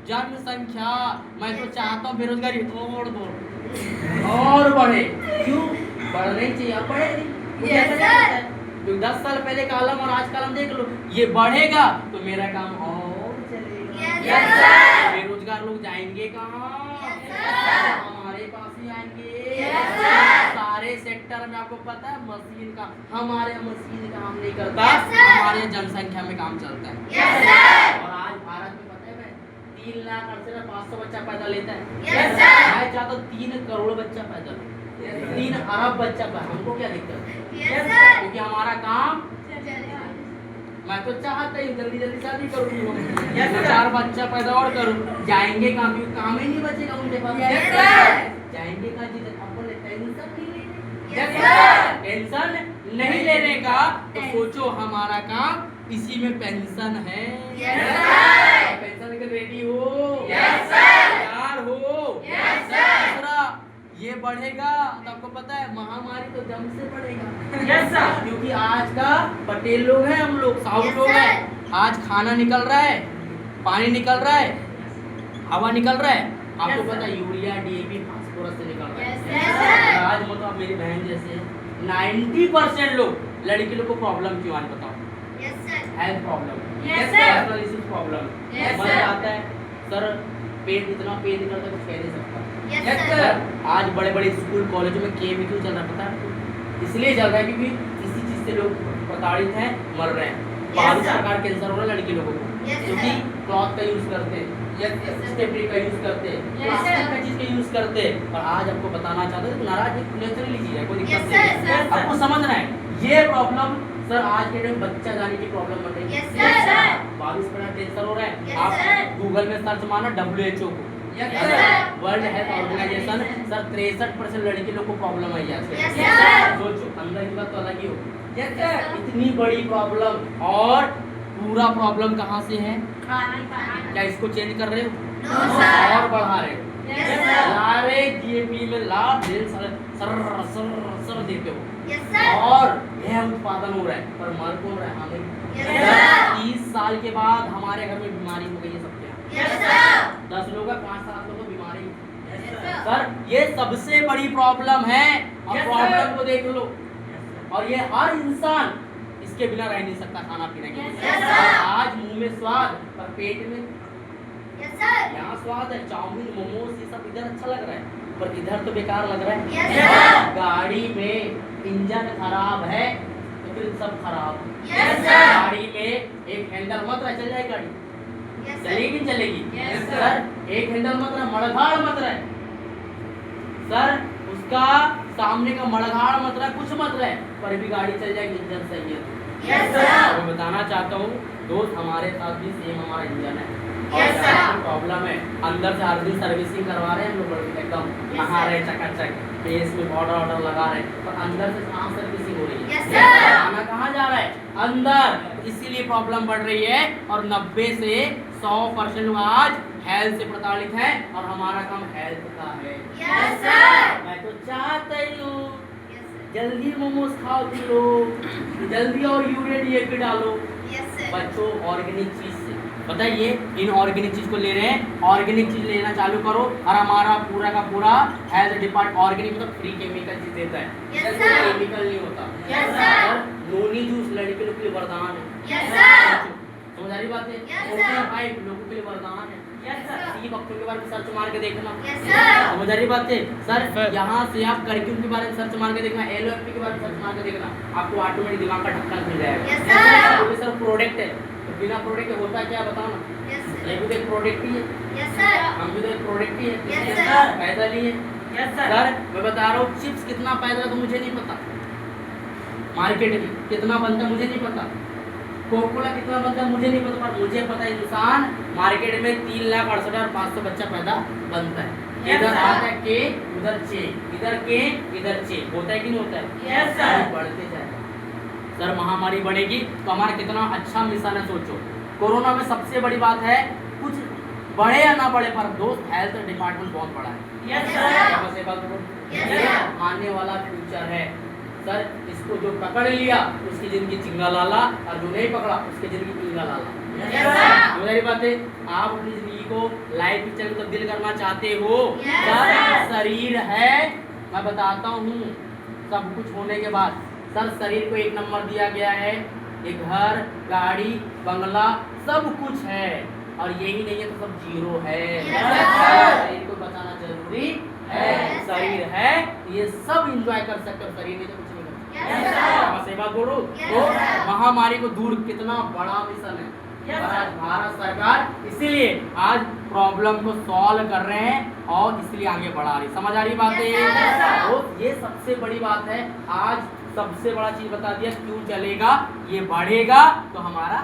जनसंख्या। मैं तो चाहता हूँ बेरोजगारी और दो और बढ़े। क्यों बढ़ने चाहिए? अब बढ़े नहीं। Yes, sir. तो 10 साल पहले का आलम और आज का आलम देख लो, ये बढ़ेगा तो मेरा काम और चलेगा। Yes, sir. बेरोजगार लोग जाएंगे कहाँ? Yes, sir. हमारे पास ही आएंगे। Yes, sir. सारे सेक्टर में आपको पता है मशीन का, हमारे मशीन काम नहीं करता, Yes, sir. हमारे जनसंख्या में काम चलता है। Yes, sir. और आज भारत में पता है मैं 3 लाख 500 बच्चा पैदा लेता है। Yes, sir. मैं चाहता हूँ 3 करोड़ बच्चा पैदा ले। 3 अरब बच्चा पर हमको क्या दिक्कत है? Yes, sir. क्योंकि हमारा काम, मैं तो चाहता ही जल्दी जल्दी शादी करूँ, Yes, sir. 4 बच्चा पैदा और करूँ, जाएंगे कहाँ? क्योंकि काम ही नहीं बचेगा उनके पास। Yes, sir. जाएंगे कहाँ? जिधर अपने टेंशन नहीं लेने। Yes, sir. टेंशन नहीं लेने का तो सोचो हमारा काम इसी में पेंशन है। Yes, sir. पेंशन के रेडी हो? Yes, sir. तैयार हो? Yes, sir. दूसरा, ये बढ़ेगा तो आपको पता है महामारी तो जम से बढ़ेगा। Yes, sir. क्योंकि आज का पटेल लोग हैं, हम लोग साउथ Yes, लोग sir. हैं। आज खाना निकल रहा है, पानी निकल रहा है, हवा निकल रहा है, आपको Yes, पता है यूरिया डीएपी फास्फोरस से निकल रहा है। Yes, yes, sir. आज मतलब मेरी बहन जैसे 90% लोग लड़की लोग को प्रॉब्लम क्यों आने बताओ? Yes, sir. Health problem, Yes, sir. Personal issues problem. Yes, मजा sir. आता है सर, पेट इतना पेट निकलता है कुछ कह नहीं सकता। Yes, Yes, sir. sir. आज बड़े बड़े स्कूल कॉलेजों में केवी क्यों चल रहा है पता है आपको? इसलिए चल रहा है क्योंकि किसी चीज से लोग प्रताड़ित हैं, मर रहे हैं। बाहरी sir. प्रकार कैंसर हो रहा है लड़की लोगों को, Yes, क्योंकि sir. क्लॉथ का यूज करते हैं, Yes, yes. स्टेपरी का यूज करते हैं, Yes, प्लास्टिक sir. का चीज का यूज करते हैं। और आज आपको बताना चाहते हैं नाराज एक नेचुरली चीज है, कोई Yes, दिक्कत sir, नहीं है। sir. आपको समझना है ये प्रॉब्लम सर आज के टाइम बच्चा जाने की प्रॉब्लम बन रही है। Yes, sir. 22 टेंशन हो रहा है। Yes, आप sir. गूगल में सर्च मारना WHO को, Yes, Yes, sir. World health Yes, organisation, sir. Sir 63% लड़की लोग को प्रॉब्लम आई आज के Yes, टाइम। sir. सोचो अंदर की बात तो अलग ही हो, Yes, sir. इतनी बड़ी प्रॉब्लम और पूरा प्रॉब्लम कहाँ से है? खाना क्या इसको चेंज कर रहे हो? No, sir. और बढ़ा रहे हो? Yes, sir. सारे डीएपी में लाभ दिल सर सर देते हो Yes, sir. और यह उत्पादन हो रहा है, पर मर कौन रहा है? हमें। Yes, sir. 30 साल के बाद हमारे घर में बीमारी हो गई है सबके यहाँ। Yes, sir. 10 लोग का 5-7 लोग को बीमारी। Yes, sir. सर ये सबसे बड़ी प्रॉब्लम है और Yes, प्रॉब्लम sir. को देख लो। और ये हर इंसान इसके बिना रह नहीं सकता खाना पीने के Yes, लिए। sir. आज मुंह में स्वाद पर पेट में, Yes, sir. यहाँ स्वाद है, चाउमीन मोमोज ये सब इधर अच्छा लग रहा है पर इधर तो बेकार लग रहा है। Yes, sir. गाड़ी में इंजन खराब है तो फिर सब खराब है। Yes, sir. गाड़ी में एक हैंडल मत रहा, चल जाए गाड़ी, Yes, sir. चलेगी नहीं चलेगी? Yes, sir. सर एक हैंडल मत रहा, मड़घाड़ मत रहा, सर उसका सामने का मड़घाड़ मत रहा, कुछ मत रहे पर भी गाड़ी चल जाएगी, इंजन सही है। Yes, sir. मैं बताना चाहता हूँ दोस्त हमारे साथ भी सेम हमारा इंजन है। Yes, sir. प्रॉब्लम है अंदर से हर दिन सर्विसिंग करवा रहे हैं हम लोग बढ़िया एकदम, Yes, नहा sir. रहे चकाचक, फेस में ऑर्डर लगा रहे हैं पर अंदर से कहाँ सर्विसिंग हो रही है? Yes, sir. खाना कहाँ जा रहा है? अंदर। इसीलिए प्रॉब्लम बढ़ रही है और 90 से 100% लोग आज हेल्थ से प्रताड़ित हैं और हमारा काम हेल्थ का है। Yes, sir. मैं तो चाहता ही हूँ Yes, sir. जल्दी मोमोज खाओ पी लो, जल्दी और यूरिया डीएपी डालो Yes, sir. बच्चों ऑर्गेनिक चीज से। बताइए इन ऑर्गेनिक चीज को ले रहे हैं, ऑर्गेनिक चीज लेना चालू करो और हमारा पूरा का पूरा हेल्थ डिपार्टमेंट ऑर्गेनिक मतलब फ्री केमिकल चीज देता है। Yes, इसमें sir. केमिकल नहीं होता। Yes, sir. और नोनी जूस लड़के लोग के लिए वरदान है। Yes, sir. समझ आ रही बात है? Yes, protein sir. फाइव लोगों के लिए वरदान है। Yes, sir. सी वक्तों के बारे में सर्च मार के देखना। Yes, sir. समझ आ रही बात है? सर यहाँ से आप करक्यूम के बारे में सर्च मार के देखना, एलओएफपी के बारे में सर्च मार के देखना, आपको ऑटोमेटिक दिमाग का ढक्कन खुल जाएगा। Yes, sir. क्योंकि सर प्रोडक्ट है तो बिना प्रोडक्ट के होता क्या बताओ ना? Yes, sir. ये भी तो एक प्रोडक्ट ही है, Yes, sir. हम भी तो एक प्रोडक्ट ही है। Yes, sir. पैदल ही है। Yes, sir. सर मैं बता रहा हूँ चिप्स कितना पैदल तो मुझे नहीं पता, मार्केट में कितना बनता मुझे नहीं पता, कोकोला कितना बनता मुझे नहीं पता, पर मुझे पता है इंसान मार्केट में 3,68,500 बच्चा पैदा बनता है। Yes, इधर sir. आता है के उधर चे, इधर के इधर चे, होता है कि नहीं होता है? Yes, sir. बढ़ते जाएगा। सर महामारी बढ़ेगी तो हमारा कितना अच्छा मिशन है सोचो। कोरोना में सबसे बड़ी बात है कुछ बढ़े या ना बढ़े पर दोस्त हेल्थ डिपार्टमेंट बहुत बड़ा है। Yes, Yes, sir. sir. समझ से बात करो। Yes, ये sir. आने वाला फ्यूचर है सर, इसको जो पकड़ लिया उसकी जिंदगी चिंगा लाला और जो नहीं पकड़ा उसकी जिंदगी चिंगा लाला। Yes, sir. मेरी बात है, आप अपनी जिंदगी को लाइफ पिक्चर में तब्दील करना चाहते हो? Yes, sir sir. शरीर है, मैं बताता हूँ सब कुछ होने के बाद सर शरीर को एक नंबर दिया गया है, एक घर गाड़ी बंगला सब कुछ है और यही नहीं है तो सब जीरो है। Yes, sir. शरीर को बचाना जरूरी है। Yes, sir. शरीर है ये सब एंजॉय कर सकते हो, शरीर नहीं तो कुछ नहीं कर सकते। Yes, sir. मैं सही बात बोलूं Yes, तो sir. महामारी को दूर कितना बड़ा मिशन है। और आज भारत सरकार इसीलिए आज प्रॉब्लम को सॉल्व कर रहे हैं और इसलिए आगे बढ़ा रही। समझ आ रही बात है? Yes, sir. तो ये सबसे बड़ी बात है। आज सबसे बड़ा चीज बता दिया, क्यों चलेगा, ये बढ़ेगा तो हमारा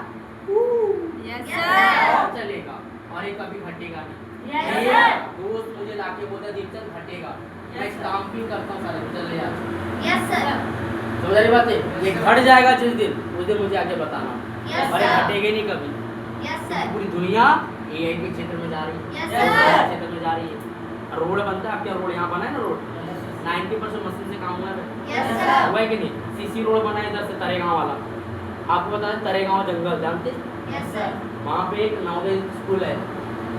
Yes, sir. और चलेगा और ये कभी घटेगा नहीं। Yes, ये sir. दोस्त मुझे लाके बोलता दीपचंद घटेगा, मैं इस काम भी करता हूँ सारे चल रहे आज। Yes, sir. समझ रही बात है? ये घट जाएगा जिस दिन, उस दिन मुझे आके बताना। Yes, अरे sir. घटेगा नहीं कभी। Yes, sir. पूरी दुनिया एआई के क्षेत्र में जा रही है। Yes, AI sir. के क्षेत्र में जा रही है। रोड बनता है, आपके रोड यहाँ बना है ना, रोड 90% मशीन से काम हुआ है। Yes, sir. हुआ है कि नहीं? सीसी रोड बना है इधर से तरेगांव वाला। आपको पता है तरेगांव जंगल जानते हैं? Yes, sir. वहाँ पे एक नवोदय स्कूल है,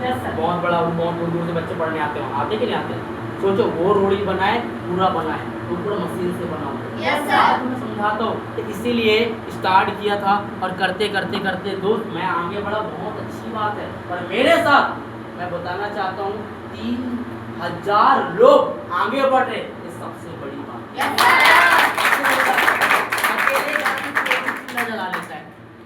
Yes, sir. बहुत बड़ा, बहुत दूर दूर से बच्चे पढ़ने आते हैं। आते कि नहीं आते? सोचो वो रोड ही बना है, पूरा बना है, तो पूरा मशीन से बना हुआ है। Yes, sir. मैं समझाता हूँ। तो इसीलिए स्टार्ट किया था और करते करते करते दोस्त मैं आगे बढ़ा, बहुत अच्छी बात है। और मेरे साथ मैं बताना चाहता हूँ 3000 लोग आगे बढ़ रहे, ये सबसे बड़ी बात है।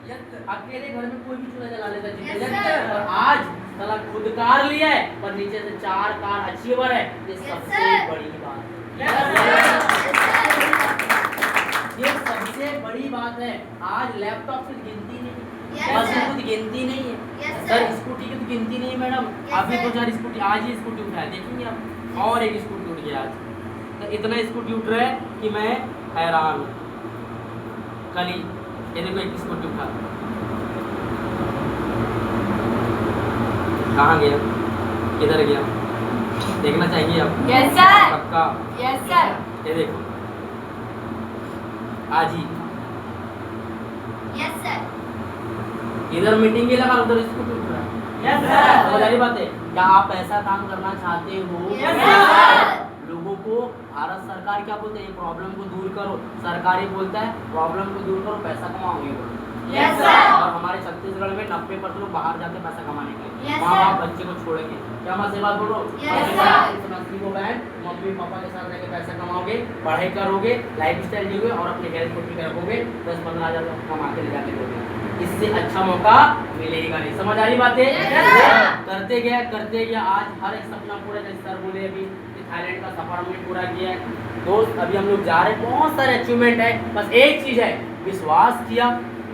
Yes, sir. अकेले घर में कोई भी चूल्हा जला लेता है, अकेले घर में कोई भी चूल्हा जला लेता है। Yes, sir. और आज साला खुद कार लिया है और नीचे से 4 कार अचीवर है, ये Yes, सबसे sir. बड़ी बात है। Yes, sir. ये सबसे बड़ी बात है। आज लैपटॉप की गिनती नहीं, Yes, बस sir. की गिनती नहीं है। Yes, sir sir. स्कूटी की तो गिनती नहीं है मैडम। Yes, अभी sir. तो 4 स्कूटी, आज ही स्कूटी उठाया, देखेंगे आप, और एक स्कूटी उठ गया आज। तो इतना स्कूटी उठ रहा है कि मैं हैरान हूँ। कल ही ये देखो एक स्कूटी उठा, कहाँ गया, किधर गया, देखना चाहिए अब। Yes, sir. पक्का Yes, sir. ये देखो आज ही Yes, sir. इधर मीटिंग ही लगा, उधर स्कूटी उठ रहा है। Yes, sir. समझ आ रही बात है? क्या आप ऐसा काम करना चाहते हो? Yes, sir. लोगों को भारत सरकार क्या बोलते हैं, प्रॉब्लम को दूर करो। सरकार ही बोलता है प्रॉब्लम को दूर करो, पैसा कमाओगे बोलो। Yes, sir. और हमारे छत्तीसगढ़ में 90% लोग बाहर जाते पैसा कमाने के लिए, Yes, माँ sir. बाप बच्चे को छोड़ के। क्या मैं सही बात बोल रहा हूँ? Yes, mummy sir. पापा को नौकरी को बहन, मम्मी पापा के साथ रहकर पैसा कमाओगे, पढ़ाई करोगे, लाइफ स्टाइल जियोगे और अपने हेल्थ को ठीक रखोगे, 10-15 हज़ार कमा के ले जाके दोगे। इससे अच्छा मौका मिलेगा नहीं। समझ आ रही बात है? Yes, sir. करते गया आज हर एक सपना पूरा, जैसे सर बोले अभी थाईलैंड का सफर हमने पूरा किया है। दोस्त अभी हम लोग जा रहे हैं, बहुत सारे अचीवमेंट है। बस एक चीज है, विश्वास किया,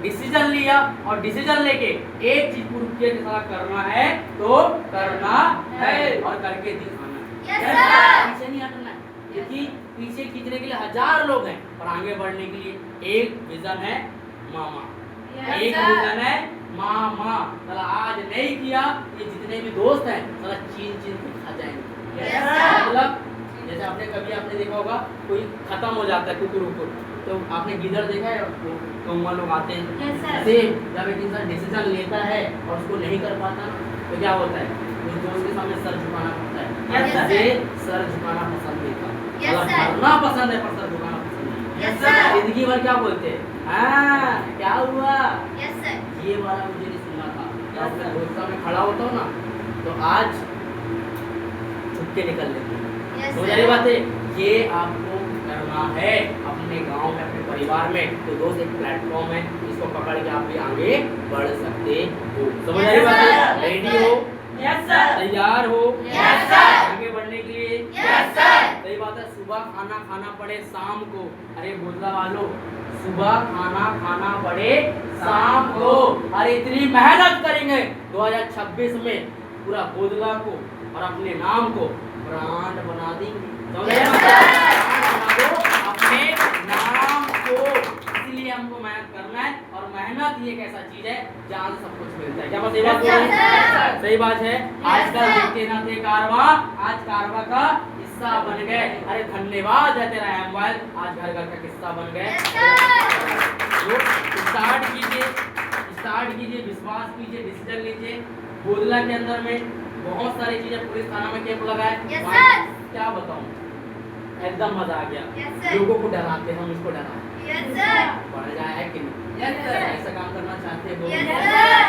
डिसीजन लिया और डिसीजन लेके एक चीज पूरी किया कि साला करना है तो करना है और करके दिखाना है। Yes, sir. पीछे नहीं हटना है, क्योंकि पीछे खींचने के लिए 1000 लोग हैं और आगे बढ़ने के लिए एक विजन है मामा। Yes, एक sir. विजन है मामा। साला आज नहीं किया, ये जितने भी दोस्त हैं साला चीन चीन के खा जाएंगे। Yes, sir. मतलब जैसे आपने देखा होगा, कोई खत्म हो जाता है कुकुर उकुर, तो आपने गिदड़ देखा है, कौवा लोग आते हैं। Yes, sir. ऐसे जब एक इंसान डिसीजन लेता है और उसको नहीं कर पाता तो क्या होता है, उस दोस्त के सामने सर झुकाना पड़ता है। Yes, sir. इसे सर झुकाना पसंद नहीं था, Yes, मतलब sir. मरना पसंद है पर सर झुकाना पसंद नहीं। Yes, sir. जिंदगी भर क्या बोलते हैं, हाँ क्या हुआ, Yes, sir. ये वाला मुझे नहीं सुनना था। जब अपने दोस्त सामने खड़ा होता हूँ ना तो आज छुप के निकल लेते हैं। Yes, तो sir. मेरी बात है, ये आपको करना है अपने गांव में, अपने परिवार में। तो दोस्त एक प्लेटफॉर्म है, इसको पकड़ के आप भी आगे बढ़ सकते हो। समझ आ रही बात है? Yes, sir. रेडी हो? Yes, sir. तैयार हो Yes, sir. आगे बढ़ने के लिए? Yes, sir. सही बात है। सुबह खाना खाना पड़े शाम को, अरे बोझला वालों, सुबह खाना खाना पड़े शाम को। अरे इतनी मेहनत करेंगे 2026 में पूरा बोधला को और अपने नाम को ब्रांड बना देंगे। Yes, sir. अपने नाम को, इसलिए हमको मेहनत करना है। और मेहनत ये एक ऐसा चीज है जहाँ से सब कुछ मिलता है। क्या बात सही बात Yes, बोल रही है? sir. सही बात है। आजकल sir. देखते ना थे कारवा, आज कारवा का हिस्सा बन गए। अरे धन्यवाद है तेरा मोबाइल, आज घर घर का किस्सा बन गए। Yes, sir. स्टार्ट कीजिए, विश्वास कीजिए, डिसीजन लीजिए। बोधला के अंदर में बहुत सारी चीजें, पुलिस थाना में कैंप लगा है। Yes, वहाँ sir. क्या बताऊं, एकदम मजा आ गया। Yes, sir. लोगों को डराते, हम इसको डराए, Yes, sir. बढ़ जाए है कि नहीं? Yes, sir. ऐसा काम करना चाहते हो Yes, sir.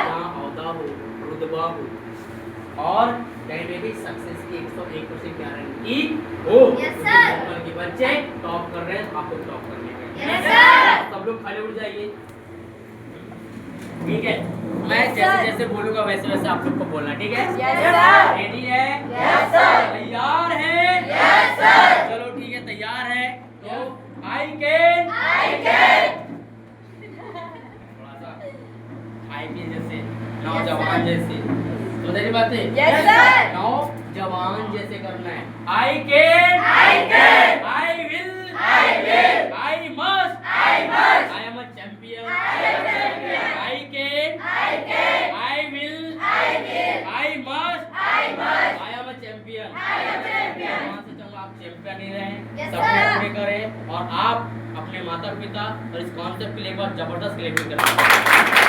जहाँ औदा हो, रुतबा हो और कहीं में भी सक्सेस की 101% गारंटी हो। Yes, sir. ऊपर के बच्चे टॉप कर रहे हैं, आपको टॉप करने का। Yes, sir. सब लोग खड़े उठ जाइए। ठीक है, मैं जैसे जैसे बोलूंगा वैसे वैसे आप लोग को बोलना, ठीक है? Yes, sir. रेडी है? Yes, sir. तैयार है? Yes, sir. चलो ठीक है, तैयार है तो आई कैन थोड़ा सा आई के जैसे नौजवान जैसे तो तेरी बात है Yes, sir. नौजवान जैसे करना है। I can I will I must I am a champion I can I will I must I am a champion. भगवान से चाहूंगा आप चैंपियन ही रहें, Yes, सपने sir. पूरे करें और आप अपने माता पिता और इस कॉन्सेप्ट के लिए एक बार जबरदस्त क्लेपिंग करें।